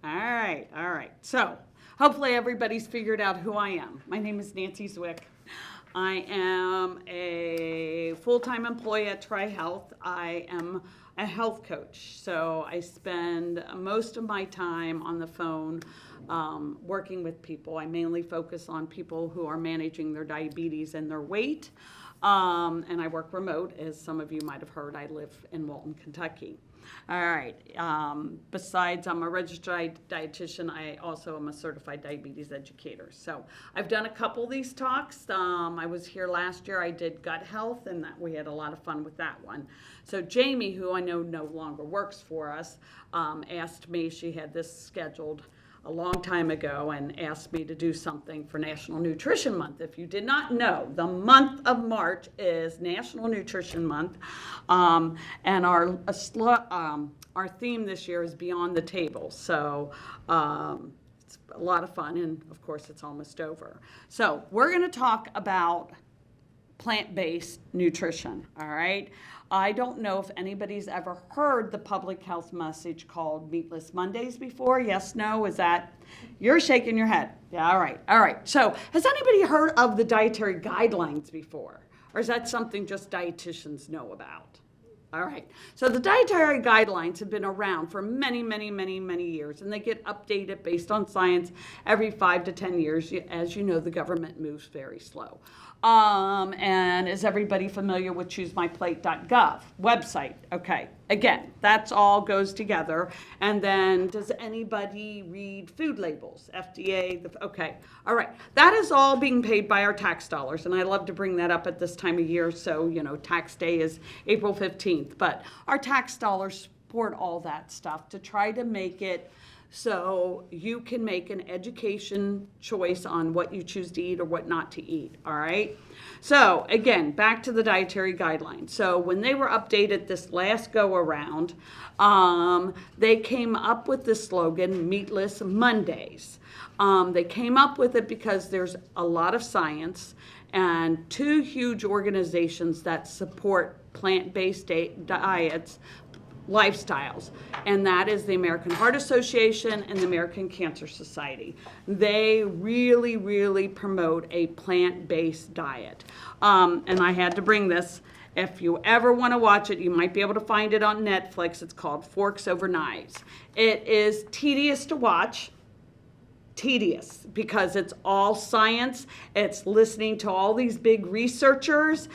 All right, all right. So, hopefully everybody's figured out who I am. My name is Nancy Zwick. I am a full-time employee at TriHealth. I am a health coach, so I spend most of my time on the phone working with people. I mainly focus on people who are managing their diabetes and their weight, and I work remote. As some of you might have heard, I live in Walton, Kentucky. All right. Besides, I'm a registered dietitian. I also am a certified diabetes educator. So I've done a couple of these talks. I was here last year. I did gut health, and we had a lot of fun with that one. So Jamie, who I know no longer works for us, asked me, she had this scheduled a long time ago and asked me to do something for National Nutrition Month. If you did not know, the month of March is National Nutrition Month, and our theme this year is Beyond the Table. So it's a lot of fun, and of course it's almost over. So we're going to talk about plant-based nutrition, all right? I don't know if anybody's ever heard the public health message called Meatless Mondays before. Yes, no, is that? You're shaking your head. Yeah, all right, all right. So has anybody heard of the dietary guidelines before? Or is that something just dietitians know about? All right. So the dietary guidelines have been around for many, many, many, many years, and they get updated based on science every 5 to 10 years. As you know, the government moves very slow. And is everybody familiar with ChooseMyPlate.gov website? Okay. Again, that's all goes together. And then does anybody read food labels? FDA, okay. All right. That is all being paid by our tax dollars. And I love to bring that up at this time of year. So, you know, tax day is April 15th. But our tax dollars support all that stuff to try to make it so you can make an education choice on what you choose to eat or what not to eat, all right? So again, back to the dietary guidelines. So when they were updated this last go around, they came up with the slogan, Meatless Mondays. They came up with it because there's a lot of science and two huge organizations that support plant-based diets, lifestyles, and that is the American Heart Association and the American Cancer Society. They really, really promote a plant-based diet. And I had to bring this. If you ever want to watch it, you might be able to find it on Netflix. It's called Forks Over Knives. It is tedious to watch. Tedious because it's all science. It's listening to all these big researchers.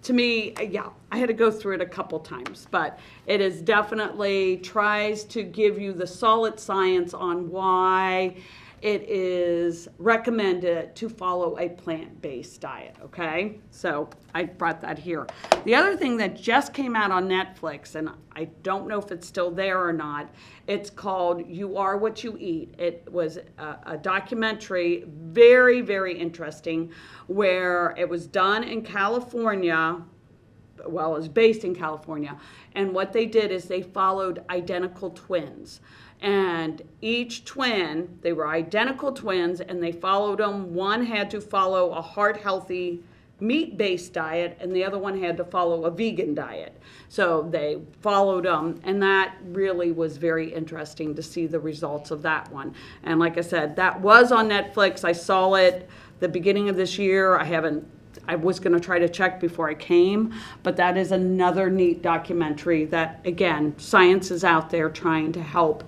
To me, yeah, I had to go through it a couple times, but it is definitely tries to give you the solid science on why it is recommended to follow a plant-based diet, okay? So I brought that here. The other thing that just came out on Netflix, and I don't know if it's still there or not, it's called You Are What You Eat. It was a documentary, very, very interesting, where it was done in California. Well, it was based in California. And what they did is they followed identical twins. And each twin, they were identical twins, and they followed them. One had to follow a heart-healthy, meat-based diet, and the other one had to follow a vegan diet. So they followed them, and that really was very interesting to see the results of that one. And like I said, that was on Netflix. I saw it the beginning of this year. I was going to try to check before I came, but that is another neat documentary that, again, science is out there trying to help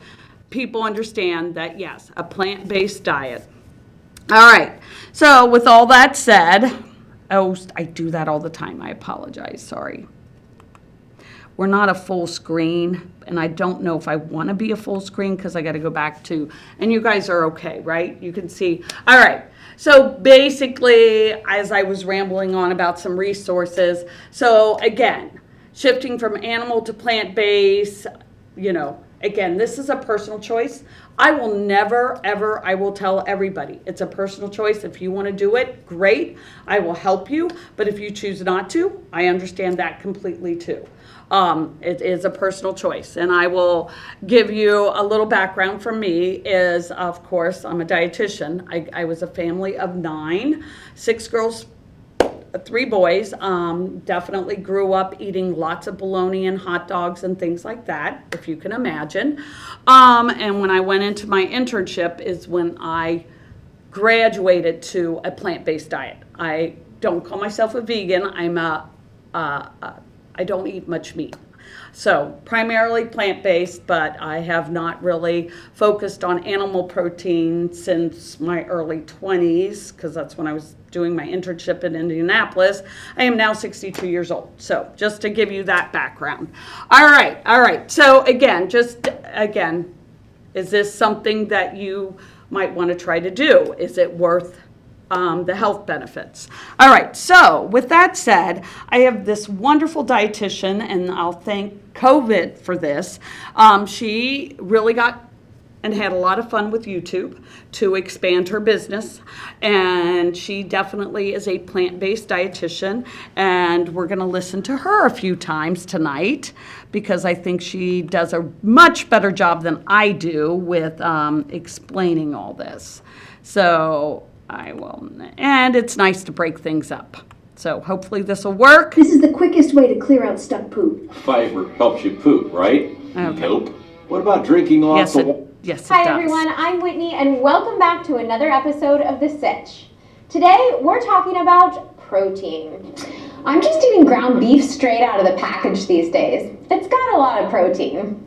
people understand that, yes, a plant-based diet. All right. So with all that said, oh, I do that all the time. I apologize. Sorry. We're not a full screen, and I don't know if I want to be a full screen because I got to go back to, and you guys are okay, right? You can see. All right. So basically, as I was rambling on about some resources, so again, shifting from animal to plant-based, you know, again, this is a personal choice. I will never, ever, I will tell everybody, it's a personal choice. If you want to do it, great. I will help you. But if you choose not to, I understand that completely too. It is a personal choice. And I will give you a little background from me is, of course, I'm a dietitian. I was a family of 9, 6 girls, three boys. Definitely grew up eating lots of bologna and hot dogs and things like that, if you can imagine. And when I went into my internship is when I graduated to a plant-based diet. I don't call myself a vegan. I don't eat much meat. So primarily plant-based, but I have not really focused on animal protein since my early 20s, because that's when I was doing my internship in Indianapolis. I am now 62 years old. So just to give you that background. All right. So again, is this something that you might want to try to do? Is it worth the health benefits? All right, so with that said, I have this wonderful dietitian, and I'll thank COVID for this. She really got and had a lot of fun with YouTube to expand her business, and she definitely is a plant-based dietitian, and we're going to listen to her a few times tonight because I think she does a much better job than I do with explaining all this. So I will, and it's nice to break things up. So hopefully this will work. This is the quickest way to clear out stuck poop. Fiber helps you poop, right? Okay. Nope. What about drinking lots of water? Yes, it Hi does. everyone, I'm Whitney and welcome back to another episode of The Sitch. Today we're talking about protein. I'm just eating ground beef straight out of the package these days. It's got a lot of protein.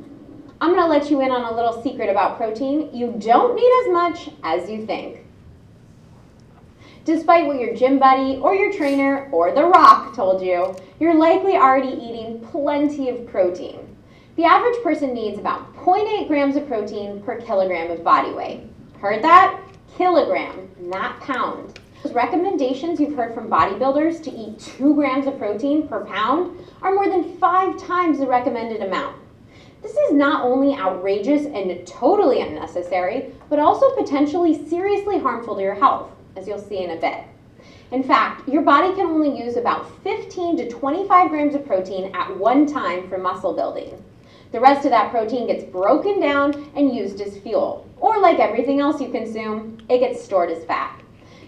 I'm going to let you in on a little secret about protein. You don't need as much as you think. Despite what your gym buddy or your trainer or The Rock told you, you're likely already eating plenty of protein. The average person needs about 0.8 grams of protein per kilogram of body weight. Heard that? Kilogram, not pound. Those recommendations you've heard from bodybuilders to eat 2 grams of protein per pound are more than 5 times the recommended amount. This is not only outrageous and totally unnecessary, but also potentially seriously harmful to your health, as you'll see in a bit. In fact, your body can only use about 15 to 25 grams of protein at one time for muscle building. The rest of that protein gets broken down and used as fuel. Or like everything else you consume, it gets stored as fat.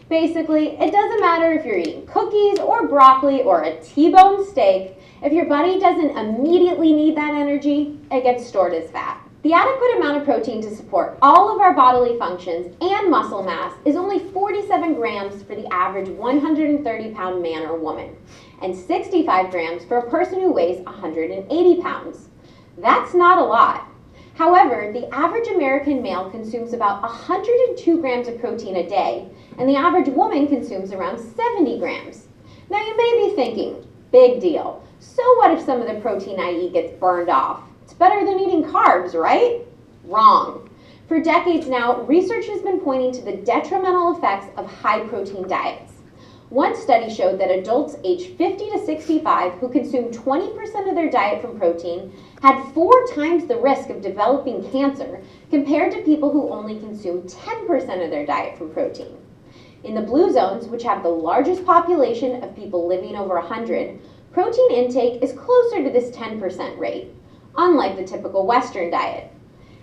Basically, it doesn't matter if you're eating cookies or broccoli or a T-bone steak, if your body doesn't immediately need that energy, it gets stored as fat. The adequate amount of protein to support all of our bodily functions and muscle mass is only 47 grams for the average 130-pound man or woman, and 65 grams for a person who weighs 180 pounds. That's not a lot. However, the average American male consumes about 102 grams of protein a day, and the average woman consumes around 70 grams. Now you may be thinking, big deal. So what if some of the protein I eat gets burned off? It's better than eating carbs, right? Wrong. For decades now, research has been pointing to the detrimental effects of high-protein diets. One study showed that adults aged 50 to 65 who consumed 20% of their diet from protein had 4 times the risk of developing cancer compared to people who only consumed 10% of their diet from protein. In the blue zones, which have the largest population of people living over 100, protein intake is closer to this 10% rate, unlike the typical Western diet.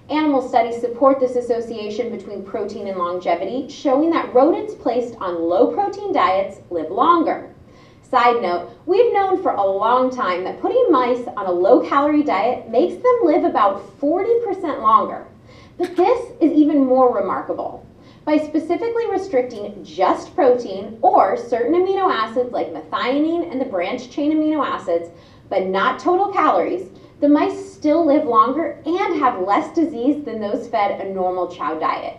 Animal studies support this association between protein and longevity, showing that rodents placed on low-protein diets live longer. Side note, we've known for a long time that putting mice on a low-calorie diet makes them live about 40% longer. But this is even more remarkable. By specifically restricting just protein or certain amino acids like methionine and the branched-chain amino acids, but not total calories, the mice still live longer and have less disease than those fed a normal chow diet.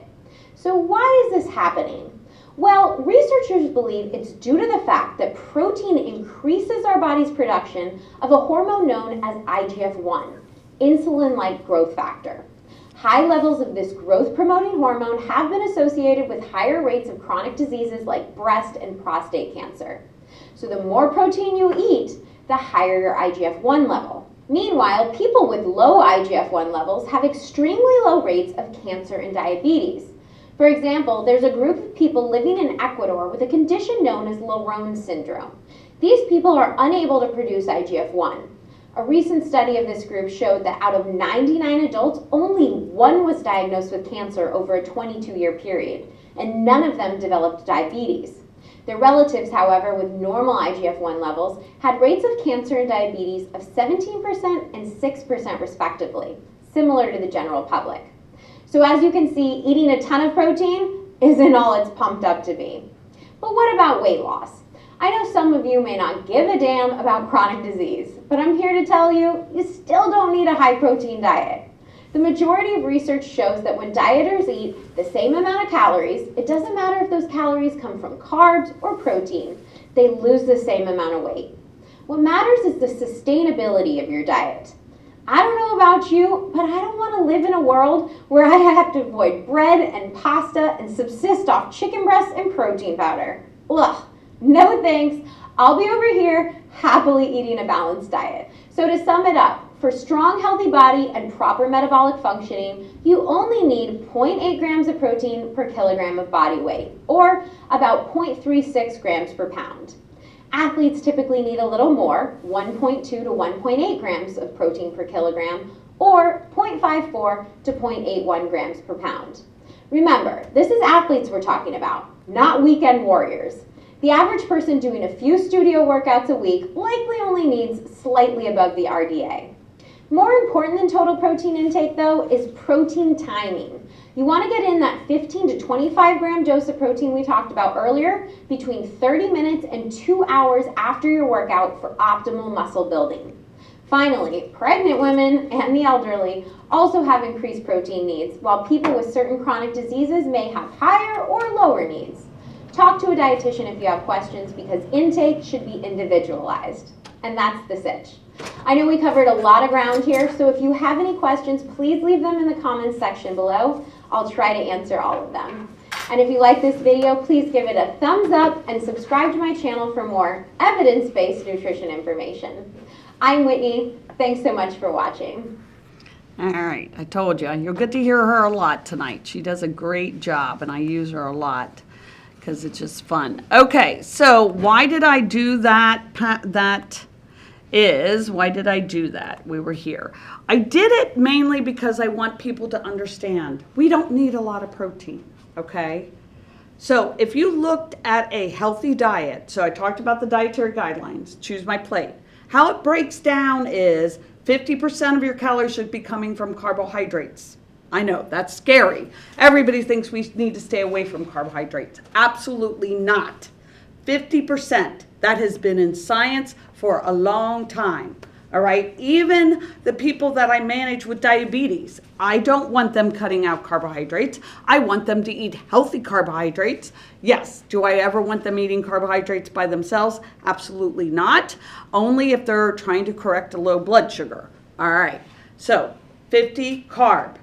So why is this happening? Well, researchers believe it's due to the fact that protein increases our body's production of a hormone known as IGF-1, insulin-like growth factor. High levels of this growth-promoting hormone have been associated with higher rates of chronic diseases like breast and prostate cancer. So the more protein you eat, the higher your IGF-1 level. Meanwhile, people with low IGF-1 levels have extremely low rates of cancer and diabetes. For example, there's a group of people living in Ecuador with a condition known as Laronde syndrome. These people are unable to produce IGF-1. A recent study of this group showed that out of 99 adults, only 1 was diagnosed with cancer over a 22-year period, and none of them developed diabetes. Their relatives, however, with normal IGF-1 levels had rates of cancer and diabetes of 17% and 6% respectively, similar to the general public. So as you can see, eating a ton of protein isn't all it's pumped up to be. But what about weight loss? I know some of you may not give a damn about chronic disease, but I'm here to tell you, you still don't need a high protein diet. The majority of research shows that when dieters eat the same amount of calories, it doesn't matter if those calories come from carbs or protein, they lose the same amount of weight. What matters is the sustainability of your diet. I don't know about you, but I don't want to live in a world where I have to avoid bread and pasta and subsist off chicken breasts and protein powder. Ugh, no thanks. I'll be over here happily eating a balanced diet. So to sum it up, for strong, healthy body and proper metabolic functioning, you only need 0.8 grams of protein per kilogram of body weight, or about 0.36 grams per pound. Athletes typically need a little more, 1.2 to 1.8 grams of protein per kilogram, or 0.54 to 0.81 grams per pound. Remember, this is athletes we're talking about, not weekend warriors. The average person doing a few studio workouts a week likely only needs slightly above the RDA. More important than total protein intake, though, is protein timing. You want to get in that 15 to 25 gram dose of protein we talked about earlier between 30 minutes and 2 hours after your workout for optimal muscle building. Finally, pregnant women and the elderly also have increased protein needs, while people with certain chronic diseases may have higher or lower needs. Talk to a dietitian if you have questions, because intake should be individualized. And that's the sitch. I know we covered a lot of ground here, so if you have any questions, please leave them in the comments section below. I'll try to answer all of them. And if you like this video, please give it a thumbs up and subscribe to my channel for more evidence-based nutrition information. I'm Whitney. Thanks so much for watching. All right, I told you, you'll get to hear her a lot tonight. She does a great job, and I use her a lot because it's just fun. Okay, so why did I do that? Why did I do that? We were here. I did it mainly because I want people to understand we don't need a lot of protein, okay? So if you looked at a healthy diet, so I talked about the dietary guidelines, choose my plate. How it breaks down is 50% of your calories should be coming from carbohydrates. I know, that's scary. Everybody thinks we need to stay away from carbohydrates. Absolutely not. 50%. That has been in science for a long time. All right? Even the people that I manage with diabetes, I don't want them cutting out carbohydrates. I want them to eat healthy carbohydrates. Yes. Do I ever want them eating carbohydrates by themselves? Absolutely not. Only if they're trying to correct a low blood sugar. All right. So 50 carb.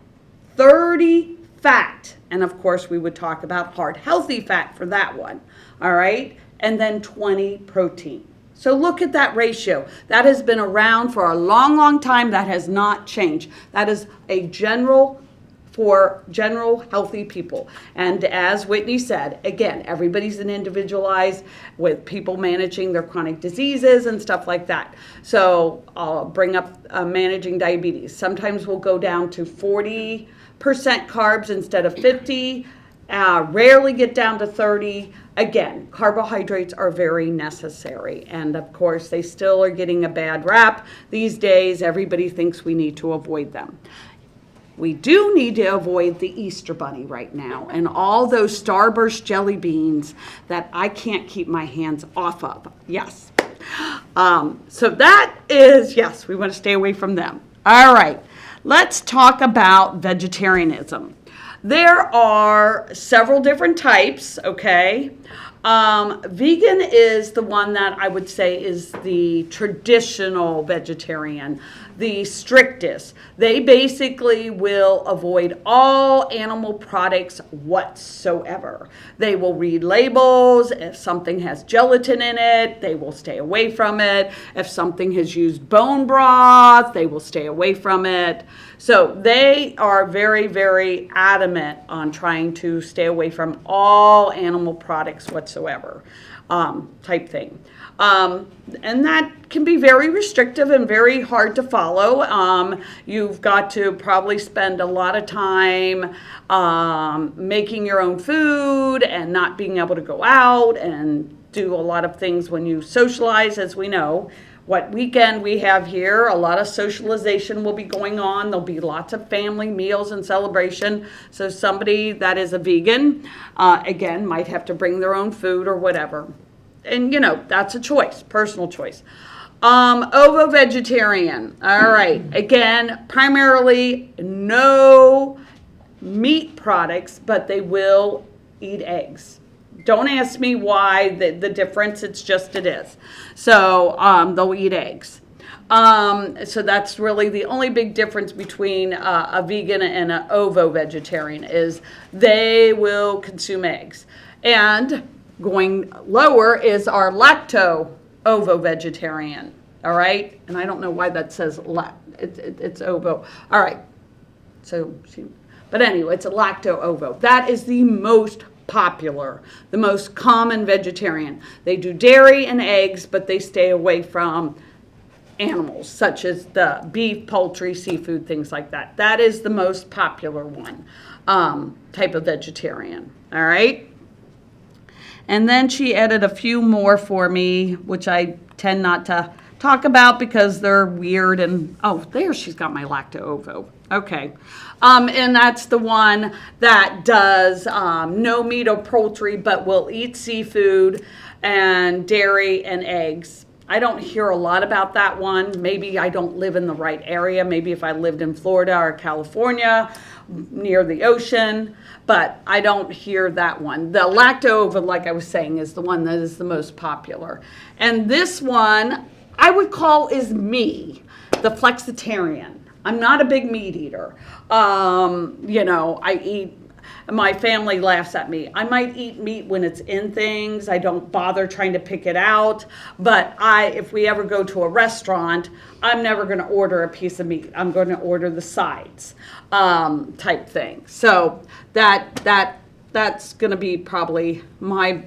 30 fat, and of course we would talk about hard healthy fat for that one, all right, and then 20 protein. So look at that ratio. That has been around for a long time. That has not changed. That is a general for general healthy people. And as Whitney said, again, everybody's an individualized with people managing their chronic diseases and stuff like that. So I'll bring up managing diabetes. Sometimes we'll go down to 40% carbs instead of 50, rarely get down to 30. Again, carbohydrates are very necessary. And of course, they still are getting a bad rap these days. Everybody thinks we need to avoid them. We do need to avoid the Easter Bunny right now and all those Starburst jelly beans that I can't keep my hands off of. Yes. So that is, yes, we want to stay away from them. All right. Let's talk about vegetarianism. There are several different types, okay? Vegan is the one that I would say is the traditional vegetarian, the strictest. They basically will avoid all animal products whatsoever. They will read labels. If something has gelatin in it, they will stay away from it. If something has used bone broth, they will stay away from it. So they are very, very adamant on trying to stay away from all animal products whatsoever, type thing. And that can be very restrictive and very hard to follow. You've got to probably spend a lot of time making your own food and not being able to go out and do a lot of things when you socialize, as we know. What weekend we have here, a lot of socialization will be going on. There'll be lots of family meals and celebration. So somebody that is a vegan, again, might have to bring their own food or whatever. And, you know, that's a choice, personal choice. Ovo vegetarian. All right. Again, primarily no meat products, but they will eat eggs. Don't ask me why the difference, it's just it is. So they'll eat eggs. So that's really the only big difference between a vegan and an ovo vegetarian is they will consume eggs. And going lower is our lacto ovo vegetarian. All right. And I don't know why that says it's ovo. All right. So, but anyway, it's a lacto ovo. That is the most popular, the most common vegetarian. They do dairy and eggs, but they stay away from animals such as the beef, poultry, seafood, things like that. That is the most popular one, type of vegetarian. All right. And then she added a few more for me, which I tend not to talk about because they're weird. And oh, there she's got my lacto ovo. Okay. And that's the one that does no meat or poultry, but will eat seafood and dairy and eggs. I don't hear a lot about that one. Maybe I don't live in the right area. Maybe if I lived in Florida or California near the ocean, but I don't hear that one. The lacto, like I was saying, is the one that is the most popular. And this one I would call is me, the flexitarian. I'm not a big meat eater. You know, I eat, my family laughs at me. I might eat meat when it's in things. I don't bother trying to pick it out. But if we ever go to a restaurant, I'm never going to order a piece of meat. I'm going to order the sides, type thing. So that's going to be probably my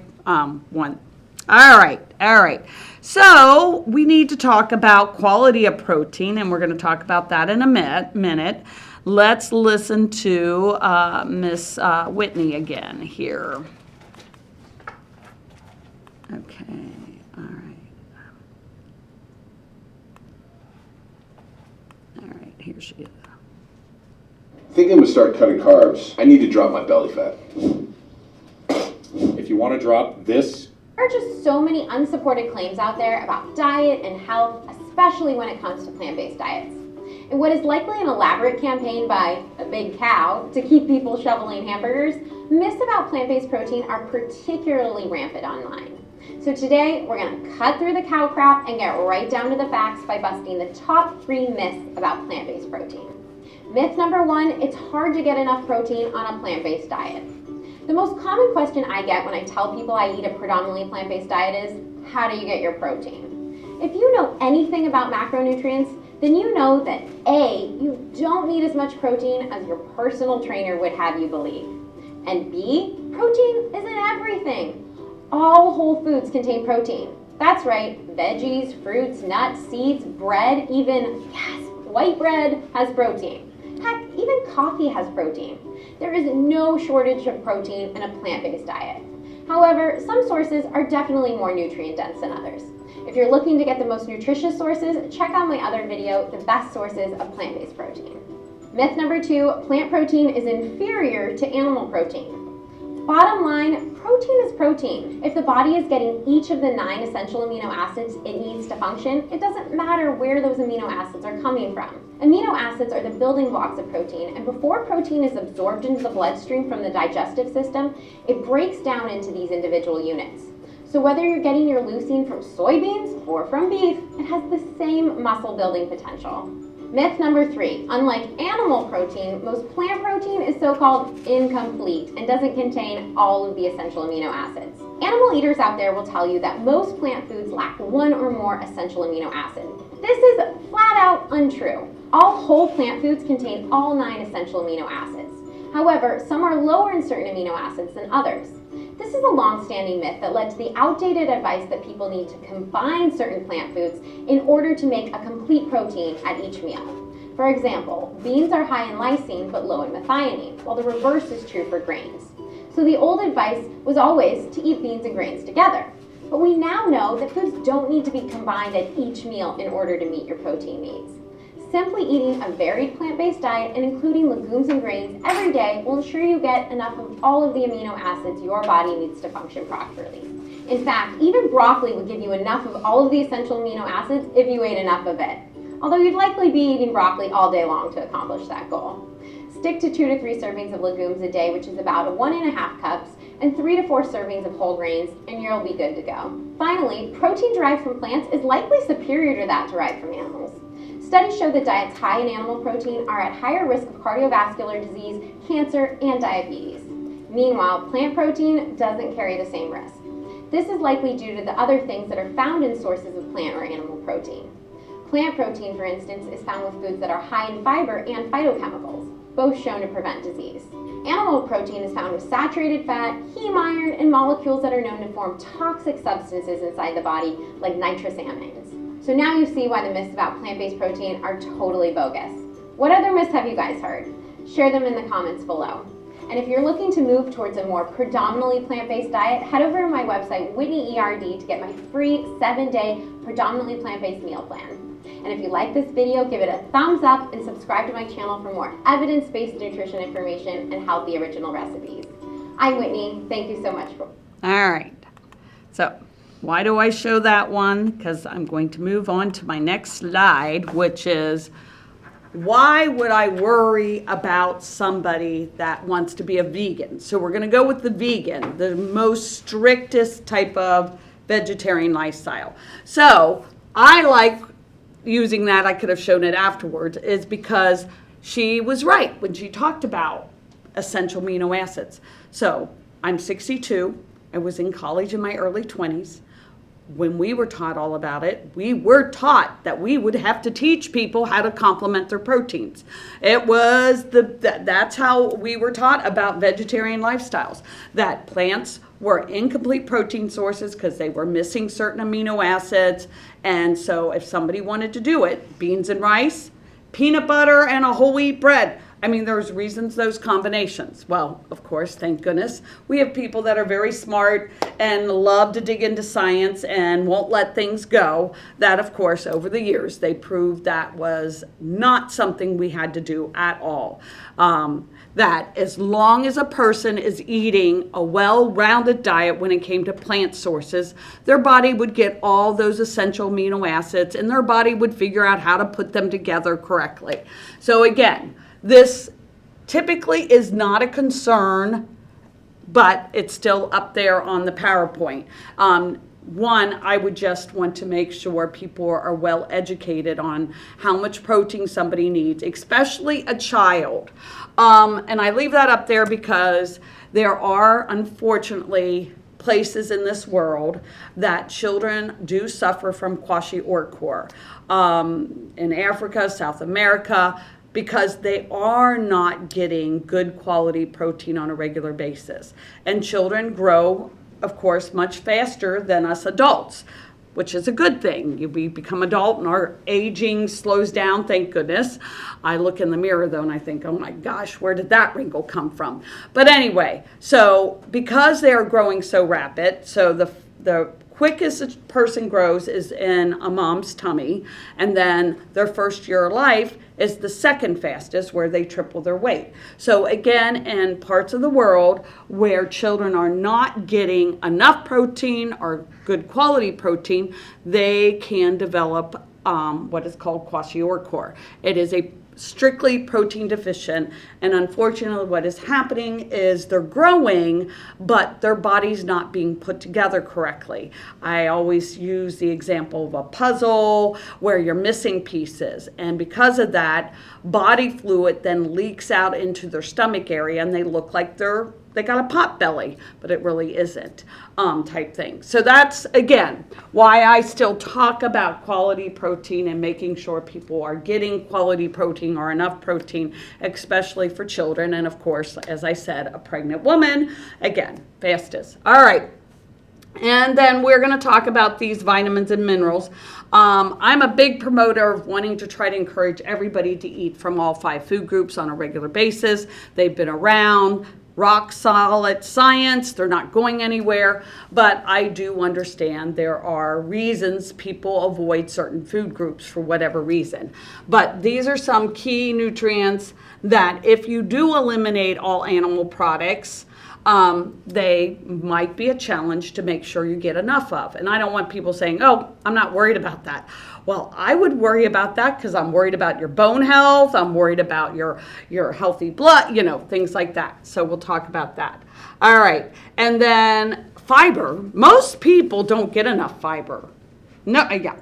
one. All right. So we need to talk about quality of protein, and we're going to talk about that in a minute. Let's listen to Miss Whitney again here. Okay, all right, here she is. I think I'm gonna start cutting carbs. I need to drop my belly fat. If you want to drop this, There are just so many unsupported claims out there about diet and health, especially when it comes to plant-based diets. And what is likely an elaborate campaign by a big cow to keep people shoveling hamburgers, myths about plant-based protein are particularly rampant online. So today, we're going to cut through the cow crap and get right down to the facts by busting the top 3 myths about plant-based protein. Myth number 1, it's hard to get enough protein on a plant-based diet. The most common question I get when I tell people I eat a predominantly plant-based diet is, how do you get your protein? If you know anything about macronutrients, then you know that A, you don't need as much protein as your personal trainer would have you believe. And B, protein is in everything. All whole foods contain protein. That's right, veggies, fruits, nuts, seeds, bread, even, yes, white bread has protein. Heck, even coffee has protein. There is no shortage of protein in a plant-based diet. However, some sources are definitely more nutrient dense than others. If you're looking to get the most nutritious sources, check out my other video, The Best Sources of Plant-Based Protein. Myth number 2, plant protein is inferior to animal protein. Bottom line, protein is protein. If the body is getting each of the 9 essential amino acids it needs to function, it doesn't matter where those amino acids are coming from. Amino acids are the building blocks of protein, and before protein is absorbed into the bloodstream from the digestive system, it breaks down into these individual units. So whether you're getting your leucine from soybeans or from beef, it has the same muscle building potential. Myth number 3, unlike animal protein, most plant protein is so-called incomplete and doesn't contain all of the essential amino acids. Animal eaters out there will tell you that most plant foods lack 1 or more essential amino acids. This is flat out untrue. All whole plant foods contain all 9 essential amino acids. However, some are lower in certain amino acids than others. This is a long-standing myth that led to the outdated advice that people need to combine certain plant foods in order to make a complete protein at each meal. For example, beans are high in lysine but low in methionine, while the reverse is true for grains. So the old advice was always to eat beans and grains together. But we now know that foods don't need to be combined at each meal in order to meet your protein needs. Simply eating a varied plant-based diet and including legumes and grains every day will ensure you get enough of all of the amino acids your body needs to function properly. In fact, even broccoli would give you enough of all of the essential amino acids if you ate enough of it. Although you'd likely be eating broccoli all day long to accomplish that goal. Stick to 2 to 3 servings of legumes a day, which is about 1.5 cups, and 3 to 4 servings of whole grains, and you'll be good to go. Finally, protein derived from plants is likely superior to that derived from animals. Studies show that diets high in animal protein are at higher risk of cardiovascular disease, cancer, and diabetes. Meanwhile, plant protein doesn't carry the same risk. This is likely due to the other things that are found in sources of plant or animal protein. Plant protein, for instance, is found with foods that are high in fiber and phytochemicals, both shown to prevent disease. Animal protein is found with saturated fat, heme iron, and molecules that are known to form toxic substances inside the body, like nitrous amines. So now you see why the myths about plant-based protein are totally bogus. What other myths have you guys heard? Share them in the comments below. And if you're looking to move towards a more predominantly plant-based diet, head over to my website, Whitney ERD, to get my free 7-day predominantly plant-based meal plan. And if you like this video, give it a thumbs up and subscribe to my channel for more evidence-based nutrition information and healthy original recipes. I'm Whitney. Thank you so much for... All right. So why do I show that one? Because I'm going to move on to my next slide, which is why would I worry about somebody that wants to be a vegan? So we're going to go with the vegan, the most strictest type of vegetarian lifestyle. So I like using that, I could have shown it afterwards, is because she was right when she talked about essential amino acids. So I'm 62. I was in college in my early 20s. When we were taught all about it, we were taught that we would have to teach people how to complement their proteins. It was that's how we were taught about vegetarian lifestyles, that plants were incomplete protein sources because they were missing certain amino acids. And so if somebody wanted to do it, beans and rice, peanut butter and a whole wheat bread. I mean, there's reasons those combinations. Well, of course, thank goodness, we have people that are very smart and love to dig into science and won't let things go. That, of course, over the years, they proved that was not something we had to do at all. That as long as a person is eating a well-rounded diet when it came to plant sources, their body would get all those essential amino acids and their body would figure out how to put them together correctly. So again, this typically is not a concern, but it's still up there on the PowerPoint. One, I would just want to make sure people are well educated on how much protein somebody needs, especially a child. And I leave that up there because there are, unfortunately, places in this world that children do suffer from kwashiorkor. In Africa, South America, because they are not getting good quality protein on a regular basis. And children grow, of course, much faster than us adults, which is a good thing. We become adult and our aging slows down, thank goodness. I look in the mirror though and I think, oh my gosh, where did that wrinkle come from? But anyway, so because they are growing so rapid, so the quickest a person grows is in a mom's tummy, and then their first year of life is the second fastest, where they triple their weight. So again, in parts of the world where children are not getting enough protein or good quality protein, they can develop what is called kwashiorkor. It is a strictly protein deficient, and unfortunately what is happening is they're growing, but their body's not being put together correctly. I always use the example of a puzzle where you're missing pieces, and because of that, body fluid then leaks out into their stomach area and they look like they got a pot belly, but it really isn't, type thing. So that's, again, why I still talk about quality protein and making sure people are getting quality protein or enough protein, especially for children. And of course, as I said, a pregnant woman, again, fastest. All right. And then we're going to talk about these vitamins and minerals. I'm a big promoter of wanting to try to encourage everybody to eat from all 5 food groups on a regular basis. They've been around. rock solid science. They're not going anywhere, but I do understand there are reasons people avoid certain food groups for whatever reason. But these are some key nutrients that if you do eliminate all animal products, they might be a challenge to make sure you get enough of. And I don't want people saying, oh, I'm not worried about that. Well, I would worry about that because I'm worried about your bone health. I'm worried about your healthy blood, things like that. So we'll talk about that. All right. And then fiber. Most people don't get enough fiber. No, yeah.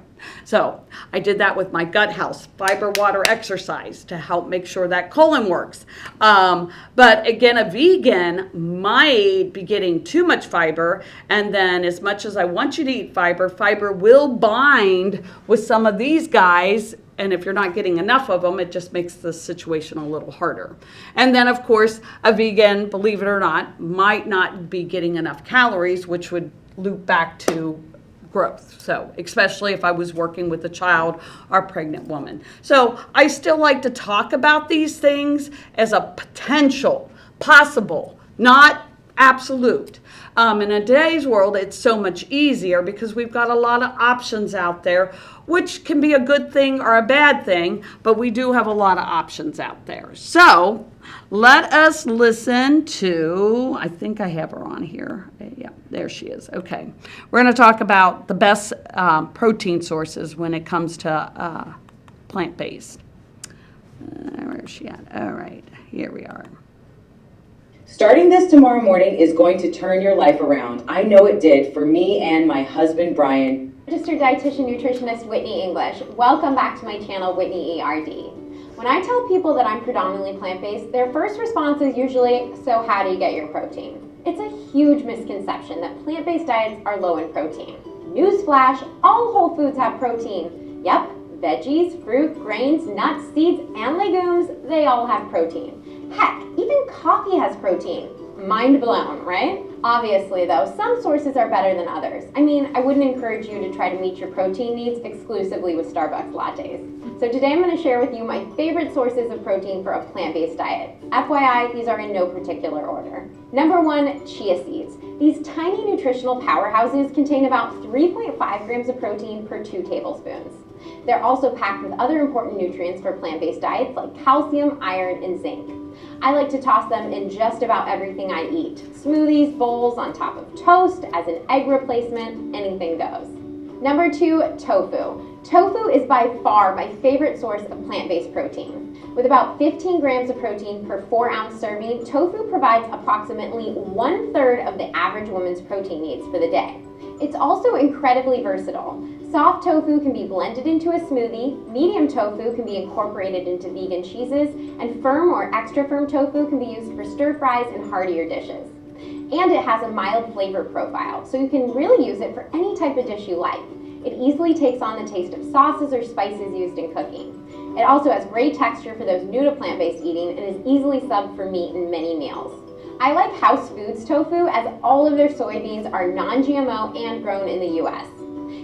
So I did that with my gut health, fiber, water, exercise to help make sure that colon works. But again, a vegan might be getting too much fiber. And then as much as I want you to eat fiber, fiber will bind with some of these guys. And if you're not getting enough of them, it just makes the situation a little harder. And then, of course, a vegan, believe it or not, might not be getting enough calories, which would loop back to growth. So especially if I was working with a child or pregnant woman. So I still like to talk about these things as a potential, possible, not absolute. In today's world, it's so much easier because we've got a lot of options out there, which can be a good thing or a bad thing, but we do have a lot of options out there. So let us listen to, I think I have her on here. Yeah, there she is. Okay. We're going to talk about the best protein sources when it comes to plant-based. Where is she at? All right, here we are. Starting this tomorrow morning is going to turn your life around. I know it did for me and my husband, Brian. Registered dietitian nutritionist Whitney English. Welcome back to my channel, Whitney ERD. When I tell people that I'm predominantly plant-based, their first response is usually, so how do you get your protein? It's a huge misconception that plant-based diets are low in protein. Newsflash, all whole foods have protein. Yep, veggies, fruit, grains, nuts, seeds, and legumes, they all have protein. Heck, even coffee has protein. Mind blown, right? Obviously though, some sources are better than others. I mean, I wouldn't encourage you to try to meet your protein needs exclusively with Starbucks lattes. So today I'm going to share with you my favorite sources of protein for a plant-based diet. FYI, these are in no particular order. Number 1, chia seeds. These tiny nutritional powerhouses contain about 3.5 grams of protein per 2 tablespoons. They're also packed with other important nutrients for plant-based diets like calcium, iron, and zinc. I like to toss them in just about everything I eat. Smoothies, bowls, on top of toast, as an egg replacement, anything goes. Number 2, tofu. Tofu is by far my favorite source of plant-based protein. With about 15 grams of protein per 4-ounce serving, tofu provides approximately 1/3 of the average woman's protein needs for the day. It's also incredibly versatile. Soft tofu can be blended into a smoothie, medium tofu can be incorporated into vegan cheeses, and firm or extra firm tofu can be used for stir fries and heartier dishes. And it has a mild flavor profile, so you can really use it for any type of dish you like. It easily takes on the taste of sauces or spices used in cooking. It also has great texture for those new to plant-based eating and is easily subbed for meat in many meals. I like House Foods tofu as all of their soybeans are non-GMO and grown in the US.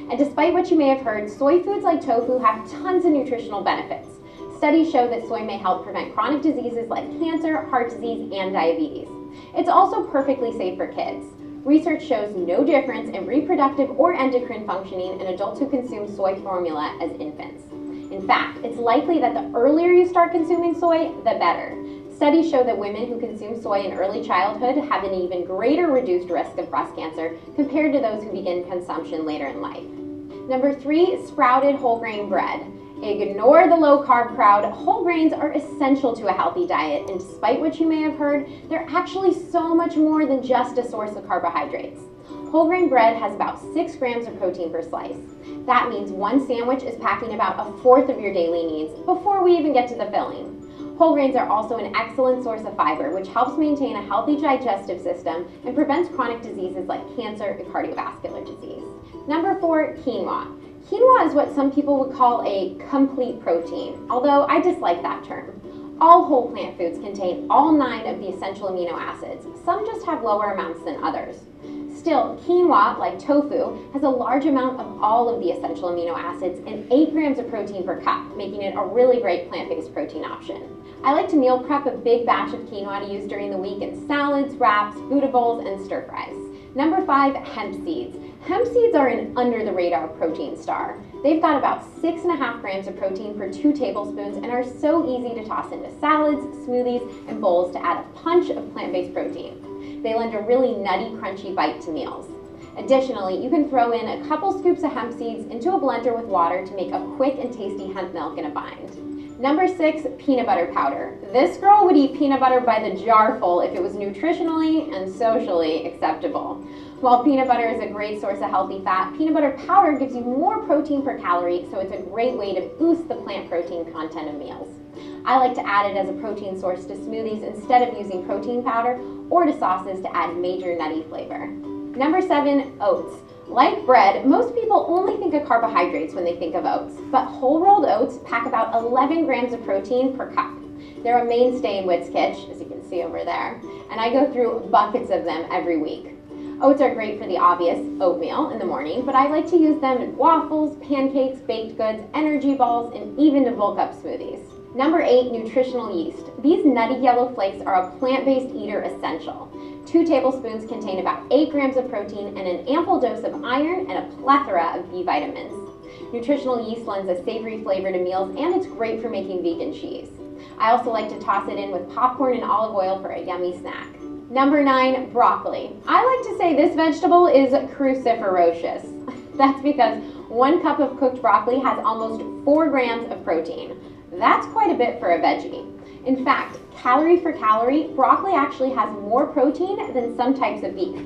And despite what you may have heard, soy foods like tofu have tons of nutritional benefits. Studies show that soy may help prevent chronic diseases like cancer, heart disease, and diabetes. It's also perfectly safe for kids. Research shows no difference in reproductive or endocrine functioning in adults who consume soy formula as infants. In fact, it's likely that the earlier you start consuming soy, the better. Studies show that women who consume soy in early childhood have an even greater reduced risk of breast cancer compared to those who begin consumption later in life. Number 3, sprouted whole grain bread. Ignore the low-carb crowd. Whole grains are essential to a healthy diet, and despite what you may have heard, they're actually so much more than just a source of carbohydrates. Whole grain bread has about 6 grams of protein per slice. That means one sandwich is packing about 1/4 of your daily needs before we even get to the filling. Whole grains are also an excellent source of fiber, which helps maintain a healthy digestive system and prevents chronic diseases like cancer and cardiovascular disease. Number 4, quinoa. Quinoa is what some people would call a complete protein, although I dislike that term. All whole plant foods contain all 9 of the essential amino acids. Some just have lower amounts than others. Still, quinoa, like tofu, has a large amount of all of the essential amino acids and 8 grams of protein per cup, making it a really great plant-based protein option. I like to meal prep a big batch of quinoa to use during the week in salads, wraps, Buddha bowls, and stir fries. Number 5, hemp seeds. Hemp seeds are an under-the-radar protein star. They've got about 6.5 grams of protein per 2 tablespoons and are so easy to toss into salads, smoothies, and bowls to add a punch of plant-based protein. They lend a really nutty, crunchy bite to meals. Additionally, you can throw in a couple scoops of hemp seeds into a blender with water to make a quick and tasty hemp milk in a bind. Number 6, peanut butter powder. This girl would eat peanut butter by the jarful if it was nutritionally and socially acceptable. While peanut butter is a great source of healthy fat, peanut butter powder gives you more protein per calorie, so it's a great way to boost the plant protein content of meals. I like to add it as a protein source to smoothies instead of using protein powder or to sauces to add major nutty flavor. Number 7, oats. Like bread, most people only think of carbohydrates when they think of oats, but whole rolled oats pack about 11 grams of protein per cup. They're a mainstay in Wits Kitch, as you can see over there, and I go through buckets of them every week. Oats are great for the obvious oatmeal in the morning, but I like to use them in waffles, pancakes, baked goods, energy balls, and even to bulk up smoothies. Number 8, nutritional yeast. These nutty yellow flakes are a plant-based eater essential. 2 tablespoons contain about 8 grams of protein and an ample dose of iron and a plethora of B vitamins. Nutritional yeast lends a savory flavor to meals, and it's great for making vegan cheese. I also like to toss it in with popcorn and olive oil for a yummy snack. Number 9, broccoli. I like to say this vegetable is cruciferocious. That's because 1 cup of cooked broccoli has almost 4 grams of protein. That's quite a bit for a veggie. In fact, calorie for calorie, broccoli actually has more protein than some types of beef.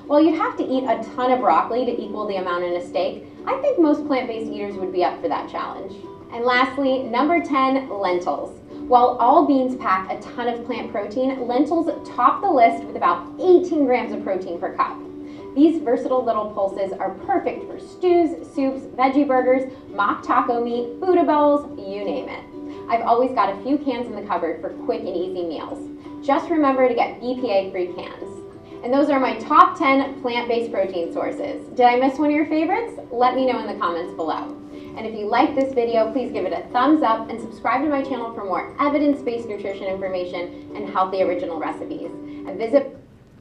While you'd have to eat a ton of broccoli to equal the amount in a steak, I think most plant-based eaters would be up for that challenge. And lastly, number 10, lentils. While all beans pack a ton of plant protein, lentils top the list with about 18 grams of protein per cup. These versatile little pulses are perfect for stews, soups, veggie burgers, mock taco meat, Buddha bowls, you name it. I've always got a few cans in the cupboard for quick and easy meals. Just remember to get BPA-free cans. And those are my top 10 plant-based protein sources. Did I miss one of your favorites? Let me know in the comments below. And if you like this video, please give it a thumbs up and subscribe to my channel for more evidence-based nutrition information and healthy original recipes. And visit...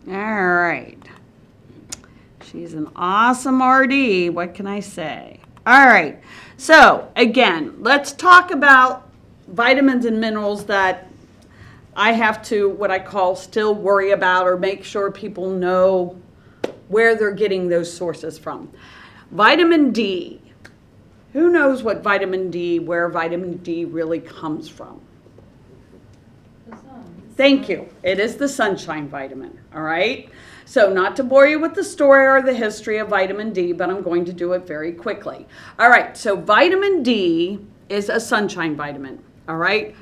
All right. She's an awesome RD. What can I say? All right. So, again, let's talk about vitamins and minerals that I have to, what I call, still worry about or make sure people know where they're getting those sources from. Vitamin D. Who knows what vitamin D, where vitamin D really comes from? The sun. Thank you. It is the sunshine vitamin, all right? So not to bore you with the story or the history of vitamin D, but I'm going to do it very quickly. All right, so vitamin D is a sunshine vitamin, all right?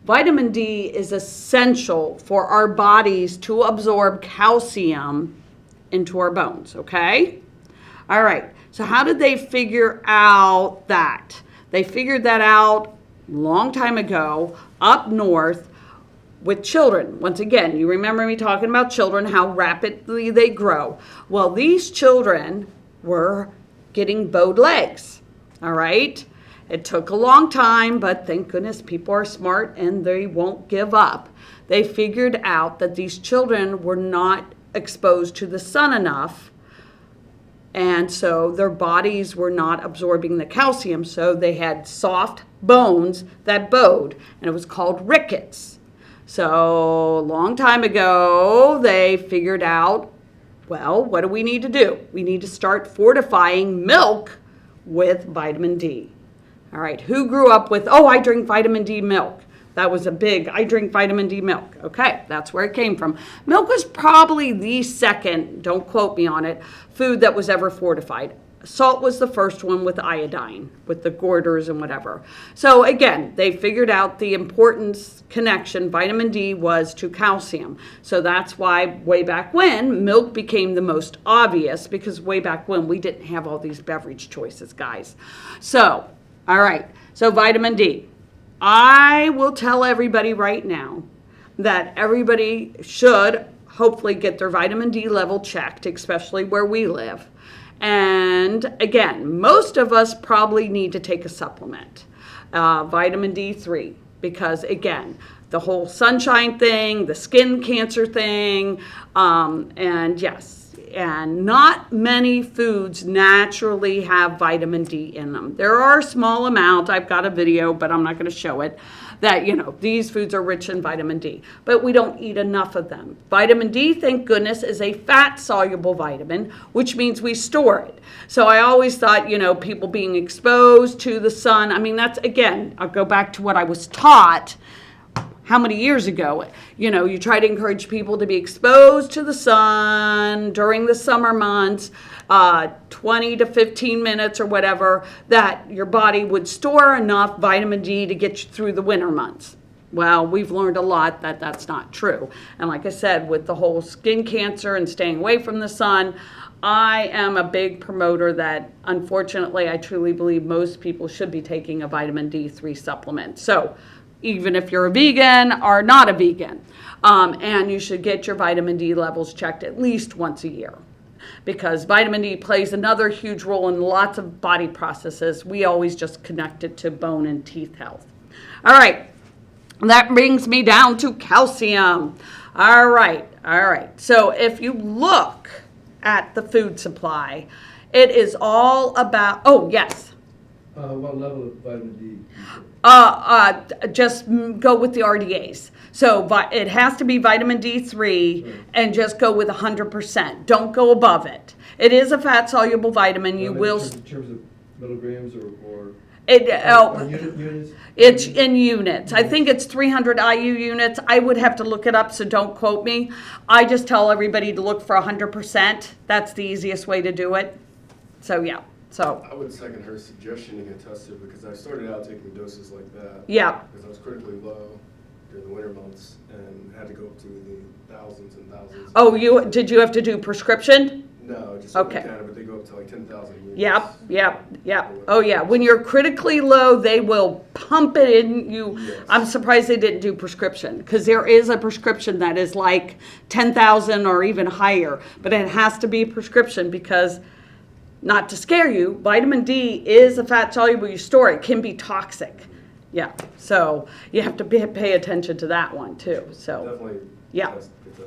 Vitamin D is essential for our bodies to absorb calcium into our bones, okay? All right, so how did they figure out that? They figured that out a long time ago up north with children. Once again, you remember me talking about children, how rapidly they grow. Well, these children were getting bowed legs, all right? It took a long time, but thank goodness people are smart and they won't give up. They figured out that these children were not exposed to the sun enough, and so their bodies were not absorbing the calcium, so they had soft bones that bowed, and it was called rickets. So a long time ago, they figured out, well, what do we need to do? We need to start fortifying milk with vitamin D. All right, who grew up with, oh, I drink vitamin D milk? That was a big, I drink vitamin D milk. Okay, that's where it came from. Milk was probably the second, don't quote me on it, food that was ever fortified. Salt was the first one with iodine, with the Gourders and whatever. So again, they figured out the importance connection vitamin D was to calcium. So that's why way back when milk became the most obvious, because way back when we didn't have all these beverage choices, guys. So, all right, so vitamin D. I will tell everybody right now that everybody should hopefully get their vitamin D level checked, especially where we live. And again, most of us probably need to take a supplement, vitamin D3, because again, the whole sunshine thing, the skin cancer thing, and yes, and not many foods naturally have vitamin D in them. There are a small amount, I've got a video, but I'm not going to show it, that, these foods are rich in vitamin D, but we don't eat enough of them. Vitamin D, thank goodness, is a fat-soluble vitamin, which means we store it. So I always thought, people being exposed to the sun, I mean, that's, again, I'll go back to what I was taught how many years ago. You try to encourage people to be exposed to the sun during the summer months, 20 to 15 minutes or whatever, that your body would store enough vitamin D to get you through the winter months. Well, we've learned a lot that that's not true. And like I said, with the whole skin cancer and staying away from the sun, I am a big promoter that, unfortunately, I truly believe most people should be taking a vitamin D3 supplement. So even if you're a vegan or not a vegan, and you should get your vitamin D levels checked at least once a year, because vitamin D plays another huge role in lots of body processes. We always just connect it to bone and teeth health. All right, that brings me down to calcium. All right. So if you look at the food supply, it is all about, oh yes. What level of vitamin D? Just go with the RDAs. So it has to be vitamin D3, and just go with 100%. Don't go above it. It is a fat-soluble vitamin. You will. In terms of milligrams or units? It's in units. I think it's 300 IU units. I would have to look it up, so don't quote me. I just tell everybody to look for 100%. That's the easiest way to do it. So yeah. So I would second her suggestion to get tested, because I started out taking doses like that. Yeah. Because I was critically low during the winter months and had to go up to the thousands and thousands. Oh, did you have to do prescription? No, just okay. Canada, but they go up to like 10,000 units. Yep. Oh yeah, when you're critically low, they will pump it in you. Yes. I'm surprised they didn't do prescription, because there is a prescription that is like 10,000 or even higher, but it has to be a prescription because, not to scare you, vitamin D is a fat soluble. You store it, can be toxic. Yeah, so you have to pay attention to that one too. So definitely. Yeah,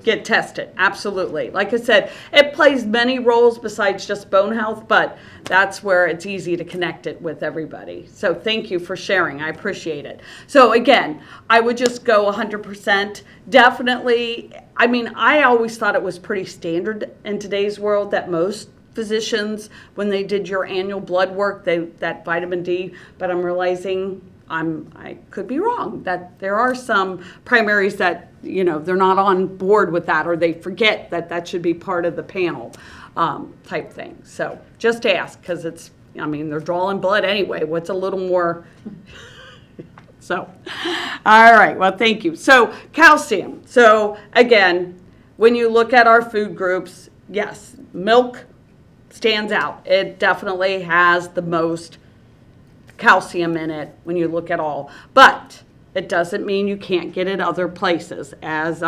get tested. Absolutely. Like I said, it plays many roles besides just bone health, but that's where it's easy to connect it with everybody. So thank you for sharing. I appreciate it. So again, I would just go 100%. Definitely. I mean, I always thought it was pretty standard in today's world that most physicians, when they did your annual blood work, that vitamin D, but I'm realizing I could be wrong, that there are some primaries that, they're not on board with that, or they forget that should be part of the panel type thing. So just ask, because they're drawing blood anyway. What's a little more? So, all right, well, thank you. So calcium. So again, when you look at our food groups, yes, milk stands out. It definitely has the most calcium in it when you look at all. But it doesn't mean you can't get it other places, as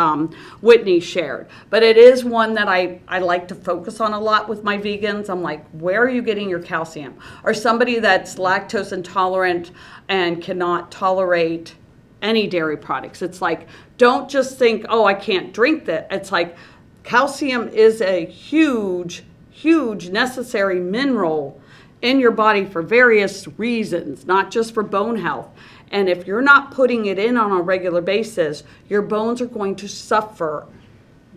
Whitney shared. But it is one that I like to focus on a lot with my vegans. I'm like, where are you getting your calcium? Or somebody that's lactose intolerant and cannot tolerate any dairy products. It's like, don't just think, oh, I can't drink that. It's like, calcium is a huge necessary mineral in your body for various reasons, not just for bone health. And if you're not putting it in on a regular basis, your bones are going to suffer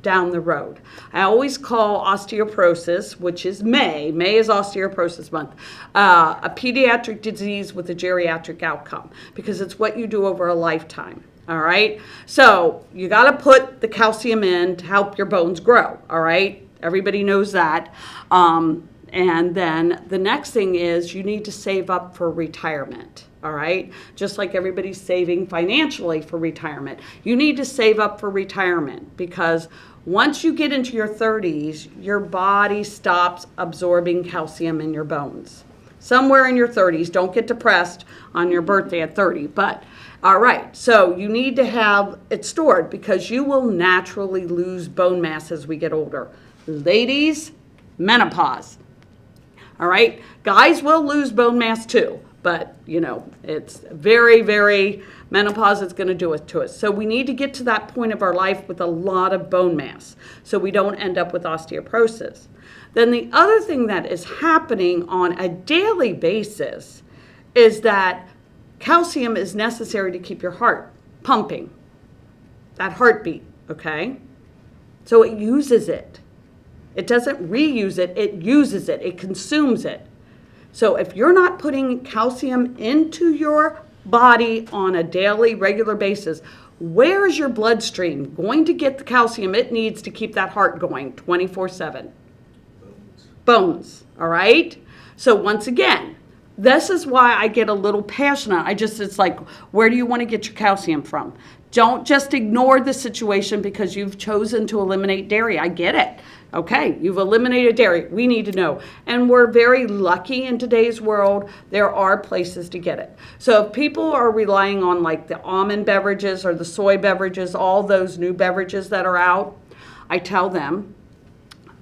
down the road. I always call osteoporosis, which is May is osteoporosis month, a pediatric disease with a geriatric outcome, because it's what you do over a lifetime. All right. So you got to put the calcium in to help your bones grow. All right. Everybody knows that. And then the next thing is you need to save up for retirement. All right. Just like everybody's saving financially for retirement, you need to save up for retirement, because once you get into your 30s, your body stops absorbing calcium in your bones. somewhere in your 30s. Don't get depressed on your birthday at 30. But, all right, so you need to have it stored because you will naturally lose bone mass as we get older. Ladies, menopause. All right, guys will lose bone mass too, but it's very, very, menopause is going to do it to us. So we need to get to that point of our life with a lot of bone mass so we don't end up with osteoporosis. Then the other thing that is happening on a daily basis is that calcium is necessary to keep your heart pumping, that heartbeat, okay? So it uses it. It doesn't reuse it, it uses it, it consumes it. So if you're not putting calcium into your body on a daily, regular basis, where is your bloodstream going to get the calcium it needs to keep that heart going 24/7? Bones, all right? So once again, this is why I get a little passionate. It's like, where do you want to get your calcium from? Don't just ignore the situation because you've chosen to eliminate dairy. I get it. Okay, you've eliminated dairy. We need to know. And we're very lucky in today's world. There are places to get it. So if people are relying on like the almond beverages or the soy beverages, all those new beverages that are out, I tell them,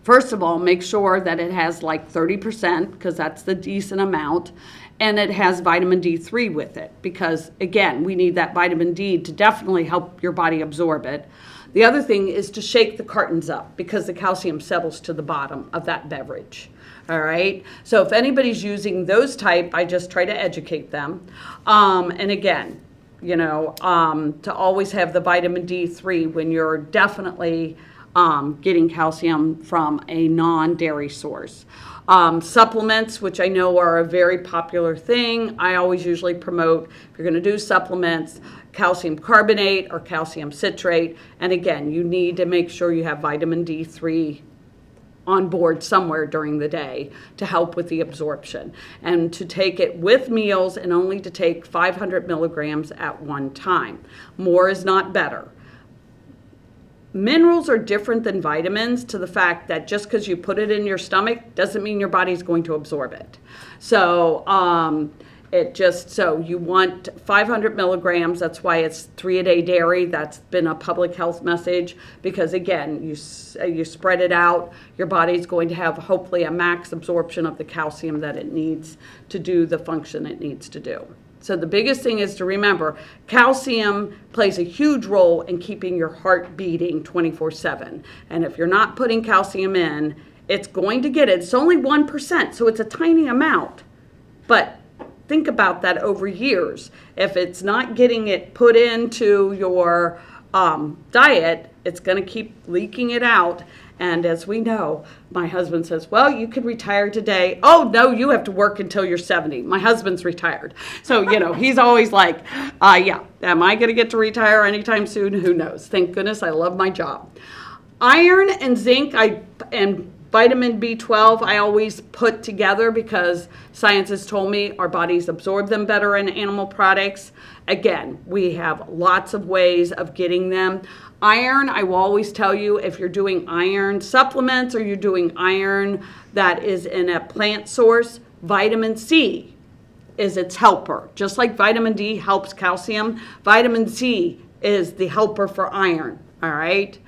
first of all, make sure that it has like 30% because that's the decent amount. And it has vitamin D3 with it because, again, we need that vitamin D to definitely help your body absorb it. The other thing is to shake the cartons up because the calcium settles to the bottom of that beverage. All right. So if anybody's using those type, I just try to educate them. And again, to always have the vitamin D3 when you're definitely getting calcium from a non-dairy source. Supplements, which I know are a very popular thing. I always usually promote, if you're going to do supplements, calcium carbonate or calcium citrate. And again, you need to make sure you have vitamin D3 on board somewhere during the day to help with the absorption. And to take it with meals and only to take 500 milligrams at one time. More is not better. Minerals are different than vitamins to the fact that just because you put it in your stomach doesn't mean your body's going to absorb it. So so you want 500 milligrams. That's why it's 3 a day dairy. That's been a public health message because again, you spread it out. Your body's going to have hopefully a max absorption of the calcium that it needs to do the function it needs to do. So the biggest thing is to remember, calcium plays a huge role in keeping your heart beating 24/7. And if you're not putting calcium in, it's going to get it. It's only 1%, so it's a tiny amount. But think about that over years. If it's not getting it put into your diet, it's going to keep leaking it out. And as we know, my husband says, well, you could retire today. Oh, no, you have to work until you're 70. My husband's retired. So, he's always like, yeah, am I going to get to retire anytime soon? Who knows? Thank goodness I love my job. Iron and zinc and vitamin B12 I always put together because science has told me our bodies absorb them better in animal products. Again, we have lots of ways of getting them. Iron, I will always tell you if you're doing iron supplements or you're doing iron that is in a plant source, vitamin C is its helper. Just like vitamin D helps calcium, vitamin C is the helper for iron, all right?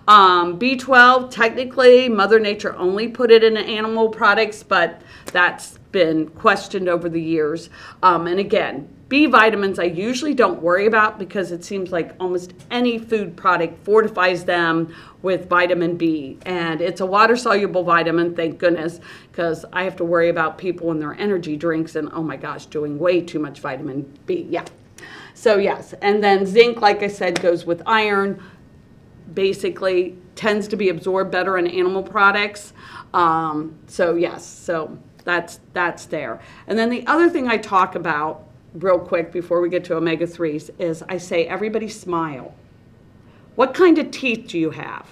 B12, technically, Mother Nature only put it in animal products, but that's been questioned over the years. And again, B vitamins I usually don't worry about because it seems like almost any food product fortifies them with vitamin B. And it's a water-soluble vitamin, thank goodness, because I have to worry about people and their energy drinks and, oh my gosh, doing way too much vitamin B. Yeah. So yes, and then zinc, like I said, goes with iron. Basically tends to be absorbed better in animal products. So yes, so that's there. And then the other thing I talk about real quick before we get to omega-3s is I say everybody smile. What kind of teeth do you have?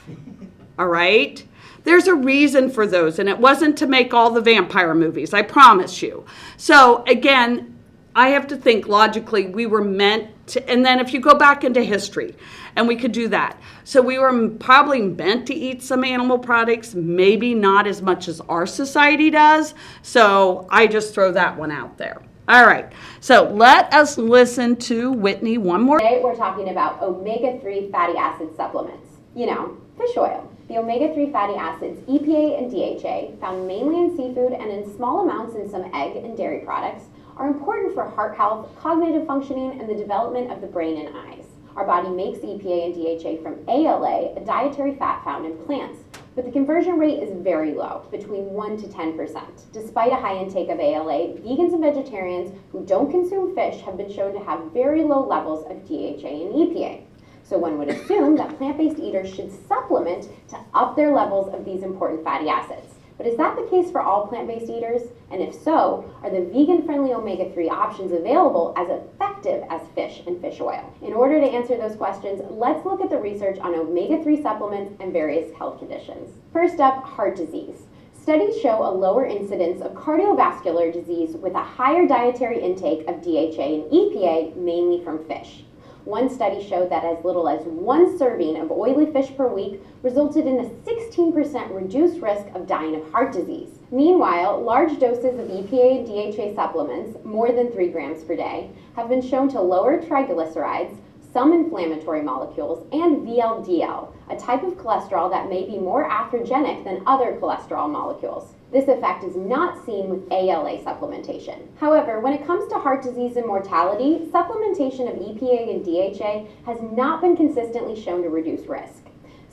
All right? There's a reason for those, and it wasn't to make all the vampire movies, I promise you. So again, I have to think logically, we were meant And then if you go back into history, and we could do that. So we were probably meant to eat some animal products, maybe not as much as our society does. So I just throw that one out there. All right, so let us listen to Whitney one more. Today we're talking about omega-3 fatty acid supplements. You know, fish oil. The omega-3 fatty acids, EPA and DHA, found mainly in seafood and in small amounts in some egg and dairy products, are important for heart health, cognitive functioning, and the development of the brain and eyes. Our body makes EPA and DHA from ALA, a dietary fat found in plants, but the conversion rate is very low, between 1 to 10%. Despite a high intake of ALA, vegans and vegetarians who don't consume fish have been shown to have very low levels of DHA and EPA. So one would assume that plant-based eaters should supplement to up their levels of these important fatty acids. But is that the case for all plant-based eaters? And if so, are the vegan-friendly omega-3 options available as effective as fish and fish oil? In order to answer those questions, let's look at the research on omega-3 supplements and various health conditions. First up, heart disease. Studies show a lower incidence of cardiovascular disease with a higher dietary intake of DHA and EPA, mainly from fish. One study showed that as little as 1 serving of oily fish per week resulted in a 16% reduced risk of dying of heart disease. Meanwhile, large doses of EPA and DHA supplements, more than 3 grams per day, have been shown to lower triglycerides, some inflammatory molecules, and VLDL, a type of cholesterol that may be more atherogenic than other cholesterol molecules. This effect is not seen with ALA supplementation. However, when it comes to heart disease and mortality, supplementation of EPA and DHA has not been consistently shown to reduce risk.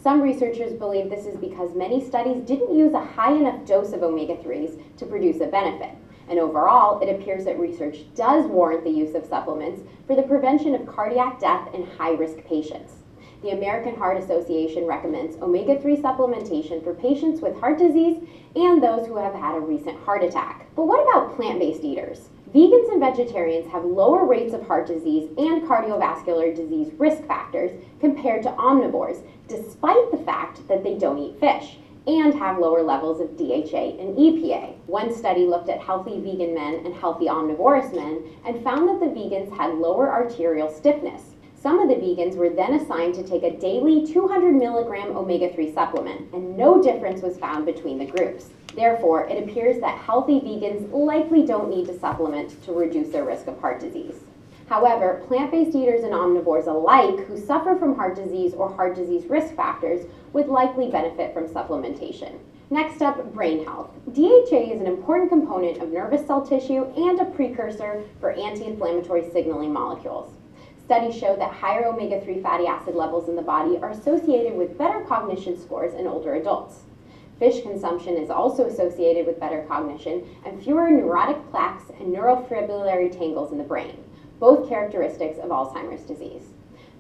Some researchers believe this is because many studies didn't use a high enough dose of omega-3s to produce a benefit. And overall, it appears that research does warrant the use of supplements for the prevention of cardiac death in high-risk patients. The American Heart Association recommends omega-3 supplementation for patients with heart disease and those who have had a recent heart attack. But what about plant-based eaters? Vegans and vegetarians have lower rates of heart disease and cardiovascular disease risk factors compared to omnivores, despite the fact that they don't eat fish and have lower levels of DHA and EPA. One study looked at healthy vegan men and healthy omnivorous men and found that the vegans had lower arterial stiffness. Some of the vegans were then assigned to take a daily 200 milligram omega-3 supplement, and no difference was found between the groups. Therefore, it appears that healthy vegans likely don't need to supplement to reduce their risk of heart disease. However, plant-based eaters and omnivores alike who suffer from heart disease or heart disease risk factors would likely benefit from supplementation. Next up, brain health. DHA is an important component of nervous cell tissue and a precursor for anti-inflammatory signaling molecules. Studies show that higher omega-3 fatty acid levels in the body are associated with better cognition scores in older adults. Fish consumption is also associated with better cognition and fewer neurotic plaques and neurofibrillary tangles in the brain, both characteristics of Alzheimer's disease.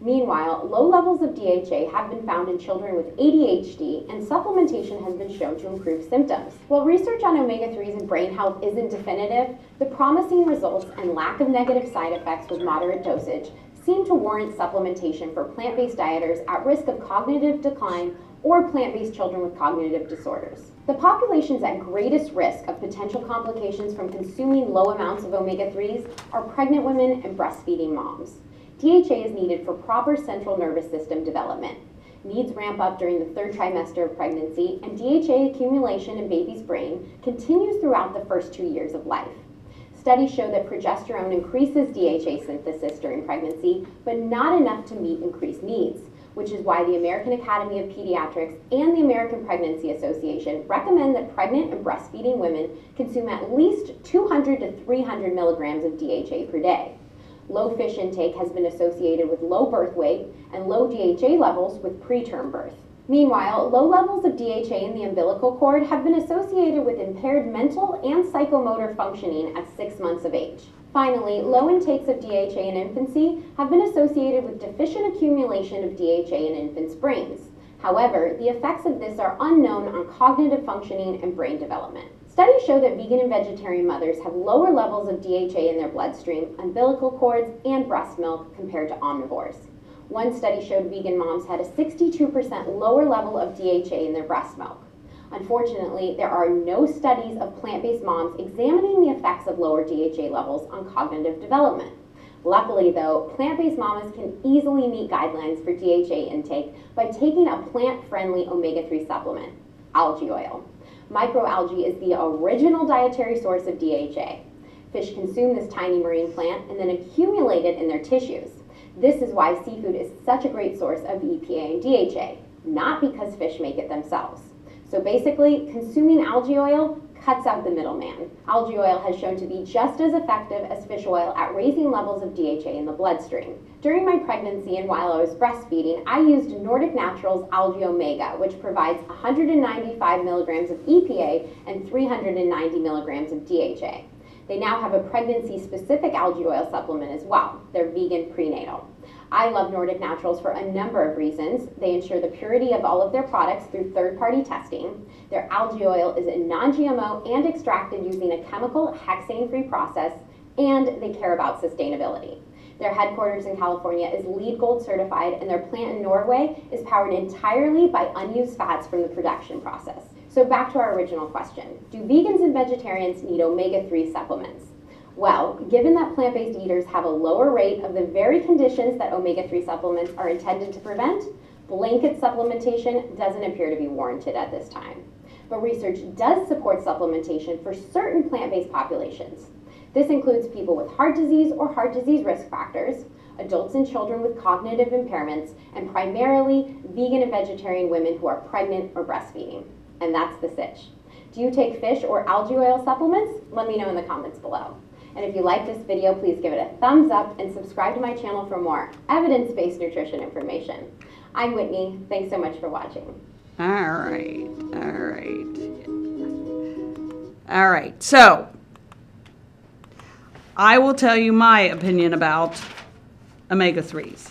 Meanwhile, low levels of DHA have been found in children with ADHD, and supplementation has been shown to improve symptoms. While research on omega-3s and brain health isn't definitive, the promising results and lack of negative side effects with moderate dosage seem to warrant supplementation for plant-based dieters at risk of cognitive decline or plant-based children with cognitive disorders. The populations at greatest risk of potential complications from consuming low amounts of omega-3s are pregnant women and breastfeeding moms. DHA is needed for proper central nervous system development. Needs ramp up during the 3rd trimester of pregnancy, and DHA accumulation in baby's brain continues throughout the first 2 years of life. Studies show that progesterone increases DHA synthesis during pregnancy, but not enough to meet increased needs, which is why the American Academy of Pediatrics and the American Pregnancy Association recommend that pregnant and breastfeeding women consume at least 200 to 300 milligrams of DHA per day. Low fish intake has been associated with low birth weight and low DHA levels with preterm birth. Meanwhile, low levels of DHA in the umbilical cord have been associated with impaired mental and psychomotor functioning at 6 months of age. Finally, low intakes of DHA in infancy have been associated with deficient accumulation of DHA in infants' brains. However, the effects of this are unknown on cognitive functioning and brain development. Studies show that vegan and vegetarian mothers have lower levels of DHA in their bloodstream, umbilical cords, and breast milk compared to omnivores. One study showed vegan moms had a 62% lower level of DHA in their breast milk. Unfortunately, there are no studies of plant-based moms examining the effects of lower DHA levels on cognitive development. Luckily though, plant-based mamas can easily meet guidelines for DHA intake by taking a plant-friendly omega-3 supplement, algae oil. Microalgae is the original dietary source of DHA. Fish consume this tiny marine plant and then accumulate it in their tissues. This is why seafood is such a great source of EPA and DHA, not because fish make it themselves. So basically, consuming algae oil cuts out the middleman. Algae oil has shown to be just as effective as fish oil at raising levels of DHA in the bloodstream. During my pregnancy and while I was breastfeeding, I used Nordic Naturals Algae Omega, which provides 195 milligrams of EPA and 390 milligrams of DHA. They now have a pregnancy-specific algae oil supplement as well. They're vegan prenatal. I love Nordic Naturals for a number of reasons. They ensure the purity of all of their products through third-party testing. Their algae oil is non-GMO and extracted using a chemical hexane-free process, and they care about sustainability. Their headquarters in California is LEED Gold certified, and their plant in Norway is powered entirely by unused fats from the production process. So back to our original question. Do vegans and vegetarians need omega-3 supplements? Well, given that plant-based eaters have a lower rate of the very conditions that omega-3 supplements are intended to prevent, blanket supplementation doesn't appear to be warranted at this time. But research does support supplementation for certain plant-based populations. This includes people with heart disease or heart disease risk factors, adults and children with cognitive impairments, and primarily vegan and vegetarian women who are pregnant or breastfeeding. And that's the sitch. Do you take fish or algae oil supplements? Let me know in the comments below. And if you like this video, please give it a thumbs up and subscribe to my channel for more evidence-based nutrition information. I'm Whitney. Thanks so much for watching. All right. So, I will tell you my opinion about omega-3s.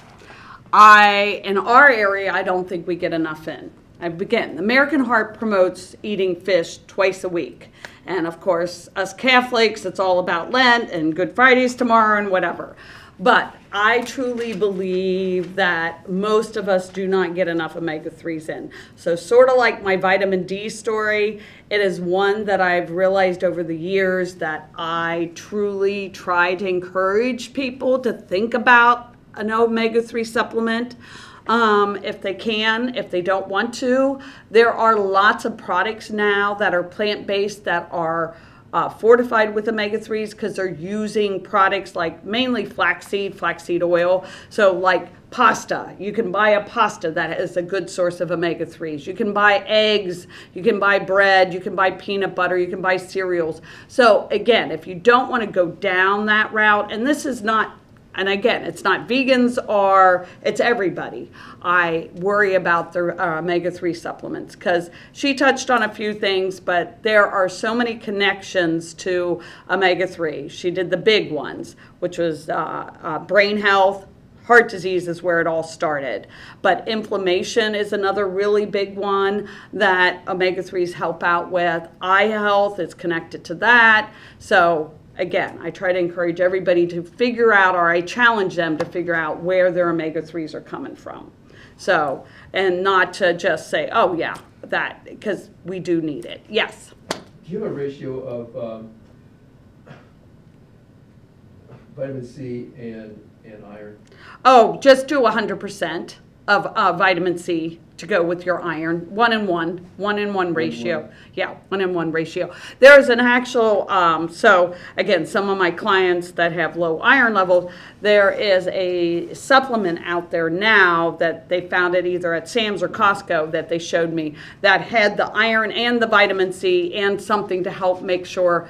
In our area, I don't think we get enough in. Again, the American Heart promotes eating fish twice a week. And of course, us Catholics, it's all about Lent and Good Friday's tomorrow and whatever. But I truly believe that most of us do not get enough omega-3s in. So sort of like my vitamin D story, it is one that I've realized over the years that I truly try to encourage people to think about an omega-3 supplement. If they can, if they don't want to. There are lots of products now that are plant-based that are fortified with omega-3s because they're using products like mainly flaxseed oil. So like pasta, you can buy a pasta that is a good source of omega-3s. You can buy eggs, you can buy bread, you can buy peanut butter, you can buy cereals. So again, if you don't want to go down that route, and this is not, and again, it's not vegans or it's everybody. I worry about the omega-3 supplements because she touched on a few things, but there are so many connections to omega-3. She did the big ones, which was brain health. Heart disease is where it all started. But inflammation is another really big one that omega-3s help out with. Eye health is connected to that. So again, I try to encourage everybody to figure out, or I challenge them to figure out where their omega-3s are coming from. So, and not to just say, oh yeah, that, because we do need it. Yes? Do you have a ratio of vitamin C and iron? Oh, just do 100% of vitamin C to go with your iron. 1-in-1 ratio. Yeah, 1-in-1 ratio. There's an actual, so again, some of my clients that have low iron levels, there is a supplement out there now that they found it either at Sam's or Costco that they showed me that had the iron and the vitamin C and something to help make sure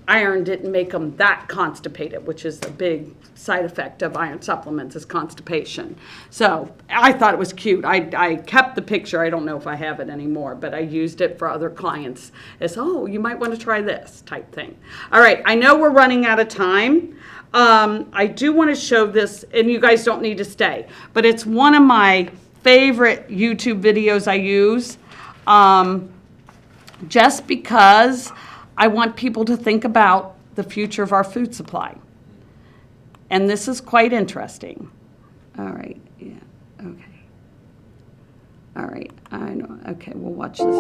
iron didn't make them that constipated, which is a big side effect of iron supplements is constipation. So I thought it was cute. I kept the picture. I don't know if I have it anymore, but I used it for other clients as, oh, you might want to try this type thing. All right, I know we're running out of time. I do want to show this, and you guys don't need to stay, but it's one of my favorite YouTube videos I use, just because I want people to think about the future of our food supply. And this is quite interesting. All right, yeah, okay. All right, I know, okay, we'll watch this.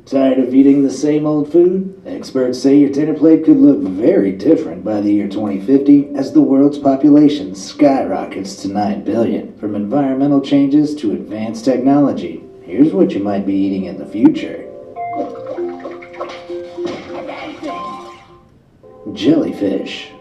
Say, Tired of eating the same old food? Experts say your dinner plate could look very different by the year 2050 as the world's population skyrockets to 9 billion. From environmental changes to advanced technology, here's what you might be eating in the future. Jellyfish.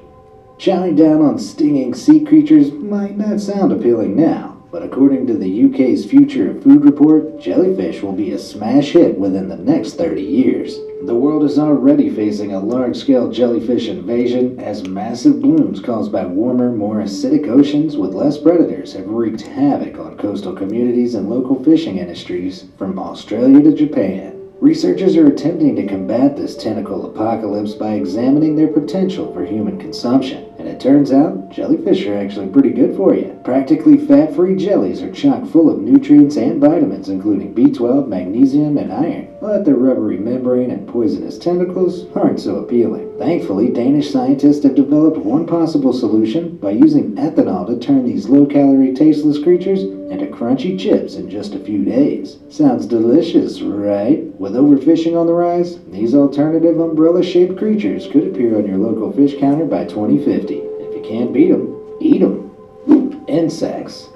Chowing down on stinging sea creatures might not sound appealing now, but according to the UK's Future of Food report, jellyfish will be a smash hit within the next 30 years. The world is already facing a large-scale jellyfish invasion as massive blooms caused by warmer, more acidic oceans with less predators have wreaked havoc on coastal communities and local fishing industries from Australia to Japan. Researchers are attempting to combat this tentacle apocalypse by examining their potential for human consumption. And it turns out, jellyfish are actually pretty good for you. Practically fat-free jellies are chock full of nutrients and vitamins including B12, magnesium, and iron. But their rubbery membrane and poisonous tentacles aren't so appealing. Thankfully, Danish scientists have developed one possible solution by using ethanol to turn these low-calorie, tasteless creatures into crunchy chips in just a few days. Sounds delicious, right? With overfishing on the rise, these alternative umbrella-shaped creatures could appear on your local fish counter by 2050. If you can't beat them, eat them. Insects.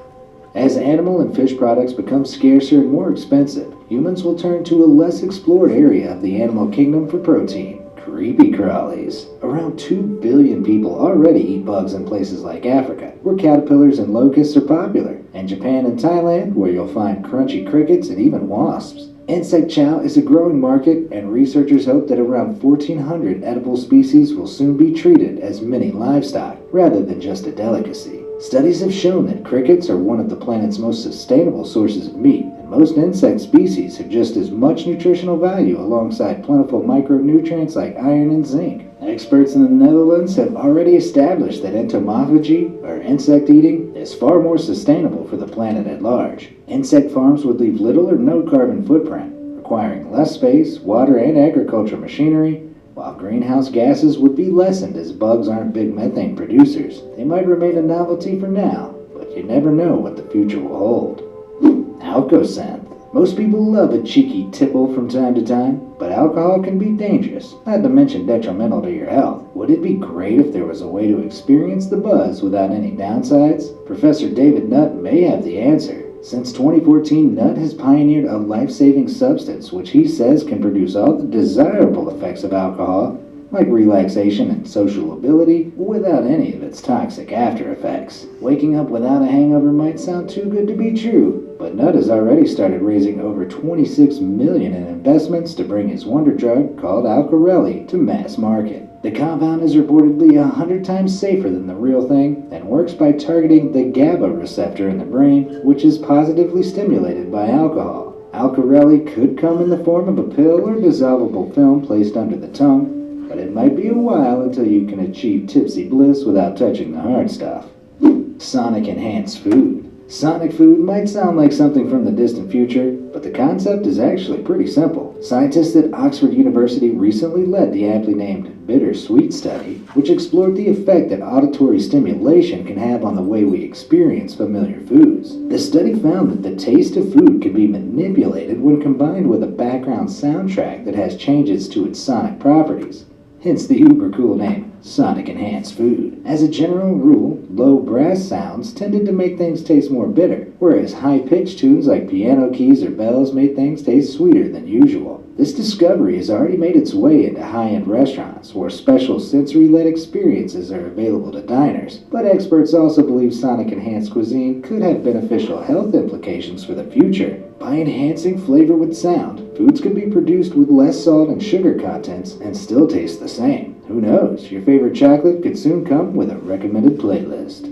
As animal and fish products become scarcer and more expensive, humans will turn to a less explored area of the animal kingdom for protein. Creepy crawlies. Around 2 billion people already eat bugs in places like Africa, where caterpillars and locusts are popular, and Japan and Thailand, where you'll find crunchy crickets and even wasps. Insect chow is a growing market, and researchers hope that around 1,400 edible species will soon be treated as mini livestock, rather than just a delicacy. Studies have shown that crickets are one of the planet's most sustainable sources of meat, and most insect species have just as much nutritional value alongside plentiful micronutrients like iron and zinc. Experts in the Netherlands have already established that entomophagy, or insect eating, is far more sustainable for the planet at large. Insect farms would leave little or no carbon footprint, requiring less space, water, and agricultural machinery, while greenhouse gases would be lessened as bugs aren't big methane producers. They might remain a novelty for now, but you never know what the future will hold. Alcosanth. Most people love a cheeky tipple from time to time, but alcohol can be dangerous, not to mention detrimental to your health. Would it be great if there was a way to experience the buzz without any downsides? Professor David Nutt may have the answer. Since 2014, Nutt has pioneered a life-saving substance which he says can produce all the desirable effects of alcohol, like relaxation and social ability, without any of its toxic after effects. Waking up without a hangover might sound too good to be true, but Nutt has already started raising over $26 million in investments to bring his wonder drug, called Alcarelli, to mass market. The compound is reportedly 100 times safer than the real thing and works by targeting the GABA receptor in the brain, which is positively stimulated by alcohol. Alcarelli could come in the form of a pill or dissolvable film placed under the tongue, but it might be a while until you can achieve tipsy bliss without touching the hard stuff. Sonic enhanced food. Sonic food might sound like something from the distant future, but the concept is actually pretty simple. Scientists at Oxford University recently led the aptly named Bittersweet study, which explored the effect that auditory stimulation can have on the way we experience familiar foods. The study found that the taste of food can be manipulated when combined with a background soundtrack that has changes to its sonic properties. Hence the uber cool name, Sonic Enhanced Food. As a general rule, low brass sounds tended to make things taste more bitter, whereas high-pitched tunes like piano keys or bells made things taste sweeter than usual. This discovery has already made its way into high-end restaurants, where special sensory-led experiences are available to diners. But experts also believe Sonic-enhanced cuisine could have beneficial health implications for the future. By enhancing flavor with sound, foods could be produced with less salt and sugar contents and still taste the same. Who knows, your favorite chocolate could soon come with a recommended playlist.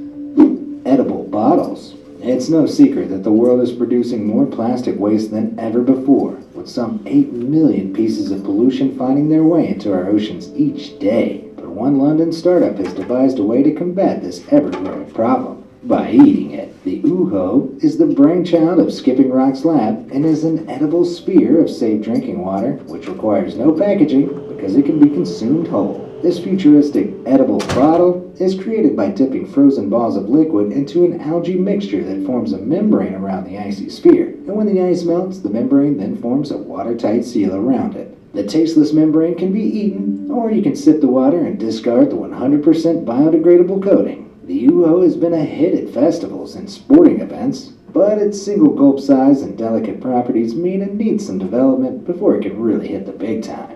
Edible bottles. It's no secret that the world is producing more plastic waste than ever before, with some 8 million pieces of pollution finding their way into our oceans each day. But one London startup has devised a way to combat this ever-growing problem by eating it. The Uho is the brainchild of Skipping Rock's lab and is an edible sphere of safe drinking water, which requires no packaging because it can be consumed whole. This futuristic edible bottle is created by dipping frozen balls of liquid into an algae mixture that forms a membrane around the icy sphere. And when the ice melts, the membrane then forms a watertight seal around it. The tasteless membrane can be eaten, or you can sip the water and discard the 100% biodegradable coating. The Uho has been a hit at festivals and sporting events, but its single gulp size and delicate properties mean it needs some development before it can really hit the big time.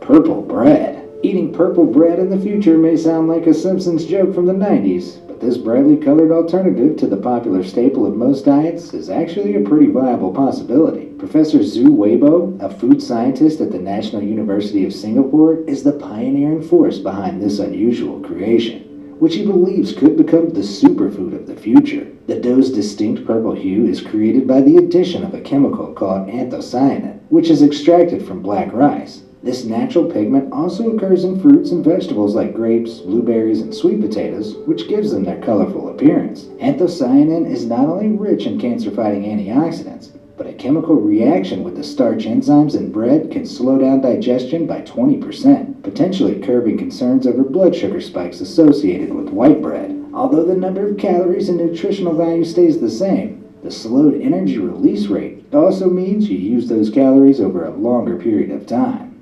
Purple bread. Eating purple bread in the future may sound like a Simpsons joke from the 90s, but this brightly colored alternative to the popular staple of most diets is actually a pretty viable possibility. Professor Zhu Weibo, a food scientist at the National University of Singapore, is the pioneering force behind this unusual creation, which he believes could become the superfood of the future. The dough's distinct purple hue is created by the addition of a chemical called anthocyanin, which is extracted from black rice. This natural pigment also occurs in fruits and vegetables like grapes, blueberries, and sweet potatoes, which gives them their colorful appearance. Anthocyanin is not only rich in cancer-fighting antioxidants, but a chemical reaction with the starch enzymes in bread can slow down digestion by 20%, potentially curbing concerns over blood sugar spikes associated with white bread. Although the number of calories and nutritional value stays the same, the slowed energy release rate also means you use those calories over a longer period of time.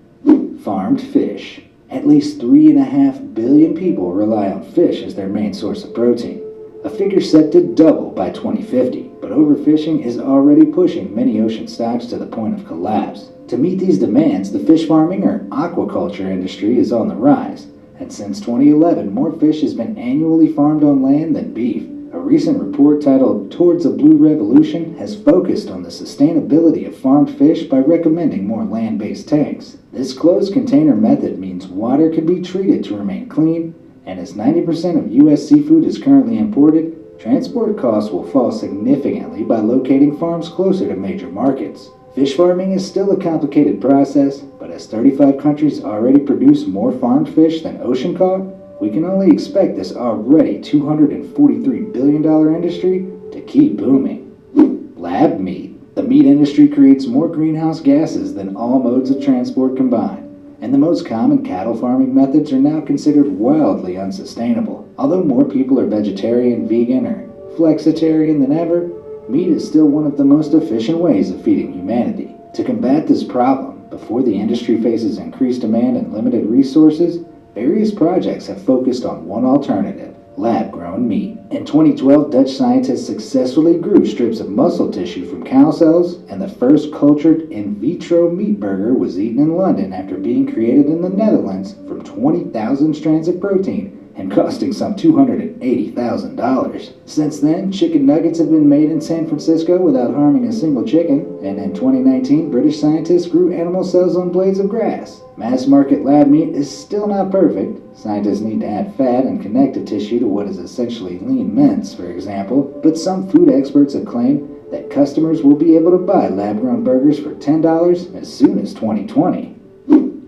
Farmed fish. At least 3.5 billion people rely on fish as their main source of protein, a figure set to double by 2050, but overfishing is already pushing many ocean stocks to the point of collapse. To meet these demands, the fish farming or aquaculture industry is on the rise, and since 2011, more fish has been annually farmed on land than beef. A recent report titled Towards a Blue Revolution has focused on the sustainability of farmed fish by recommending more land-based tanks. This closed container method means water can be treated to remain clean, and as 90% of U.S. seafood is currently imported, transport costs will fall significantly by locating farms closer to major markets. Fish farming is still a complicated process, but as 35 countries already produce more farmed fish than ocean caught, we can only expect this already $243 billion industry to keep booming. Lab meat. The meat industry creates more greenhouse gases than all modes of transport combined, and the most common cattle farming methods are now considered wildly unsustainable. Although more people are vegetarian, vegan, or flexitarian than ever, meat is still one of the most efficient ways of feeding humanity. To combat this problem, before the industry faces increased demand and limited resources, various projects have focused on one alternative: lab-grown meat. In 2012, Dutch scientists successfully grew strips of muscle tissue from cow cells, and the first cultured in vitro meat burger was eaten in London after being created in the Netherlands from 20,000 strands of protein and costing some $280,000. Since then, chicken nuggets have been made in San Francisco without harming a single chicken, and in 2019, British scientists grew animal cells on blades of grass. Mass-market lab meat is still not perfect. Scientists need to add fat and connective tissue to what is essentially lean mince, for example, but some food experts have claimed that customers will be able to buy lab-grown burgers for $10 as soon as 2020.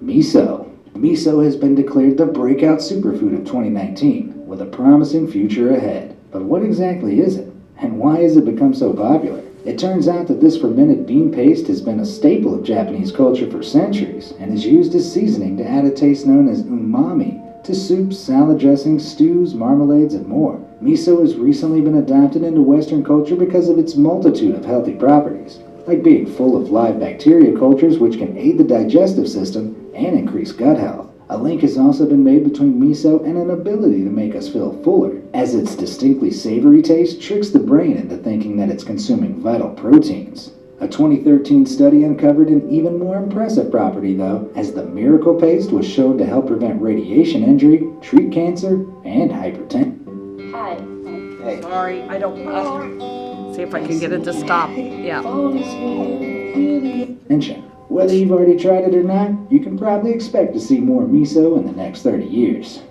Miso. Miso has been declared the breakout superfood of 2019, with a promising future ahead. But what exactly is it? And why has it become so popular? It turns out that this fermented bean paste has been a staple of Japanese culture for centuries, and is used as seasoning to add a taste known as umami to soups, salad dressings, stews, marmalades, and more. Miso has recently been adopted into Western culture because of its multitude of healthy properties, like being full of live bacteria cultures which can aid the digestive system and increase gut health. A link has also been made between miso and an ability to make us feel fuller, as its distinctly savory taste tricks the brain into thinking that it's consuming vital proteins. A 2013 study uncovered an even more impressive property, though, as the miracle paste was shown to help prevent radiation injury, treat cancer, and hypertension. Hi. Sorry, I don't, see if I can get it to stop. Yeah. Whether you've already tried it or not, you can probably expect to see more miso in the next 30 years.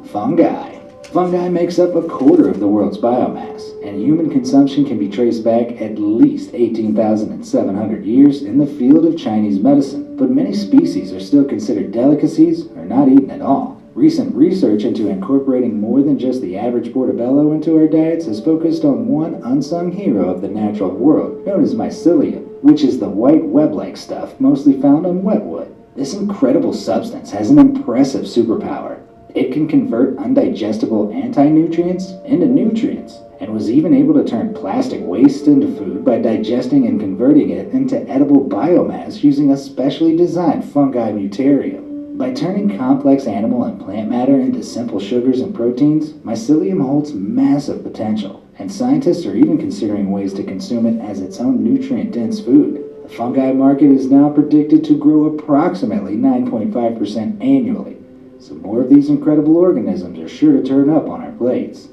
Fungi. Fungi makes up a quarter of the world's biomass, and human consumption can be traced back at least 18,700 years in the field of Chinese medicine. But many species are still considered delicacies or not eaten at all. Recent research into incorporating more than just the average portobello into our diets has focused on one unsung hero of the natural world, known as mycelium, which is the white web-like stuff mostly found on wetwood. This incredible substance has an impressive superpower. It can convert undigestible anti-nutrients into nutrients, and was even able to turn plastic waste into food by digesting and converting it into edible biomass using a specially designed fungi mutarium. By turning complex animal and plant matter into simple sugars and proteins, mycelium holds massive potential, and scientists are even considering ways to consume it as its own nutrient-dense food. The fungi market is now predicted to grow approximately 9.5% annually, so more of these incredible organisms are sure to turn up on our plates.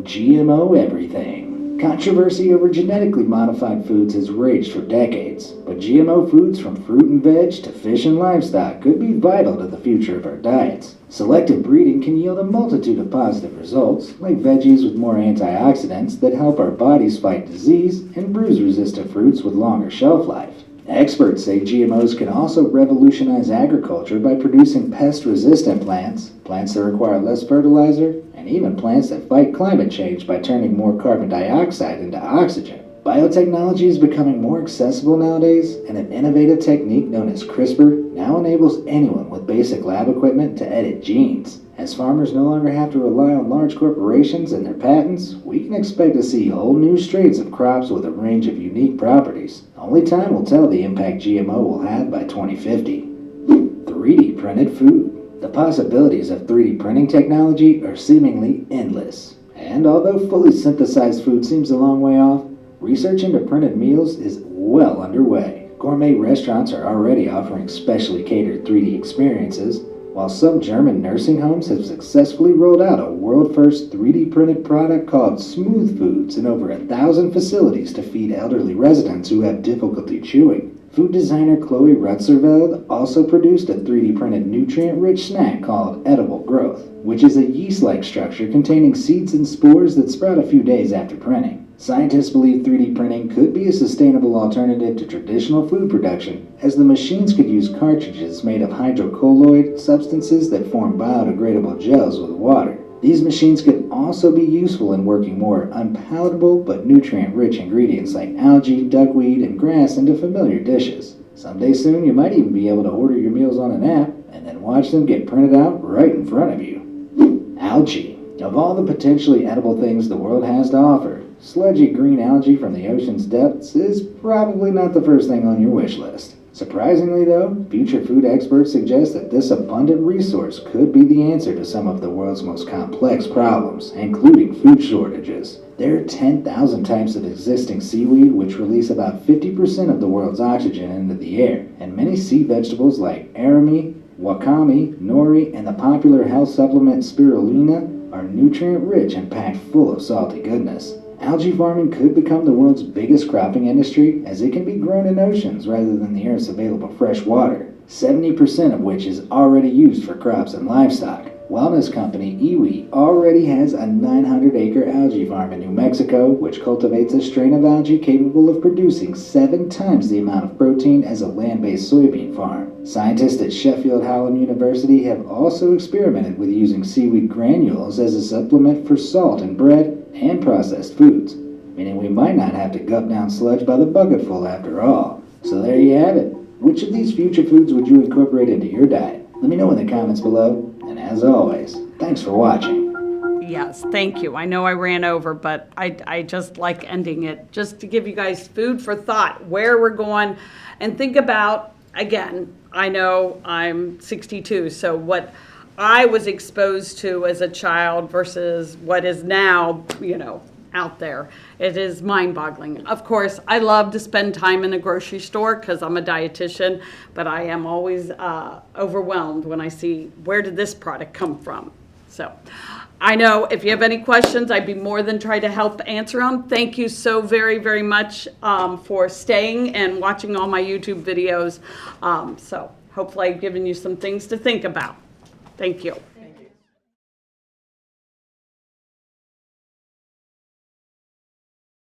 GMO everything. Controversy over genetically modified foods has raged for decades, but GMO foods from fruit and veg to fish and livestock could be vital to the future of our diets. Selective breeding can yield a multitude of positive results, like veggies with more antioxidants that help our bodies fight disease, and bruise-resistant fruits with longer shelf life. Experts say GMOs can also revolutionize agriculture by producing pest-resistant plants, plants that require less fertilizer, and even plants that fight climate change by turning more carbon dioxide into oxygen. Biotechnology is becoming more accessible nowadays, and an innovative technique known as CRISPR now enables anyone with basic lab equipment to edit genes. As farmers no longer have to rely on large corporations and their patents, we can expect to see whole new strains of crops with a range of unique properties. Only time will tell the impact GMO will have by 2050. 3D printed food. The possibilities of 3D printing technology are seemingly endless. And although fully synthesized food seems a long way off, research into printed meals is well underway. Gourmet restaurants are already offering specially catered 3D experiences, while some German nursing homes have successfully rolled out a world-first 3D printed product called Smooth Foods in over 1,000 facilities to feed elderly residents who have difficulty chewing. Food designer Chloe Rutzerveld also produced a 3D printed nutrient-rich snack called Edible Growth, which is a yeast-like structure containing seeds and spores that sprout a few days after printing. Scientists believe 3D printing could be a sustainable alternative to traditional food production, as the machines could use cartridges made of hydrocolloid substances that form biodegradable gels with water. These machines could also be useful in working more unpalatable but nutrient-rich ingredients like algae, duckweed, and grass into familiar dishes. Someday soon, you might even be able to order your meals on an app and then watch them get printed out right in front of you. Algae. Of all the potentially edible things the world has to offer, sludgy green algae from the ocean's depths is probably not the first thing on your wish list. Surprisingly though, future food experts suggest that this abundant resource could be the answer to some of the world's most complex problems, including food shortages. There are 10,000 types of existing seaweed which release about 50% of the world's oxygen into the air, and many sea vegetables like arami, wakame, nori, and the popular health supplement spirulina are nutrient-rich and packed full of salty goodness. Algae farming could become the world's biggest cropping industry, as it can be grown in oceans rather than the Earth's available fresh water, 70% of which is already used for crops and livestock. Wellness company Iwi already has a 900-acre algae farm in New Mexico, which cultivates a strain of algae capable of producing 7 times the amount of protein as a land-based soybean farm. Scientists at Sheffield Hallam University have also experimented with using seaweed granules as a supplement for salt in bread and processed foods, meaning we might not have to gulp down sludge by the bucketful after all. So there you have it. Which of these future foods would you incorporate into your diet? Let me know in the comments below. And as always, thanks for watching. Yes, thank you. I know I ran over, but I just like ending it just to give you guys food for thought, where we're going, and think about, again, I know I'm 62, so what I was exposed to as a child versus what is now, out there. It is mind-boggling. Of course, I love to spend time in the grocery store because I'm a dietitian, but I am always overwhelmed when I see, where did this product come from? So I know if you have any questions, I'd be more than try to help answer them. Thank you so very, very much for staying and watching all my YouTube videos. So hopefully I've given you some things to think about. Thank you.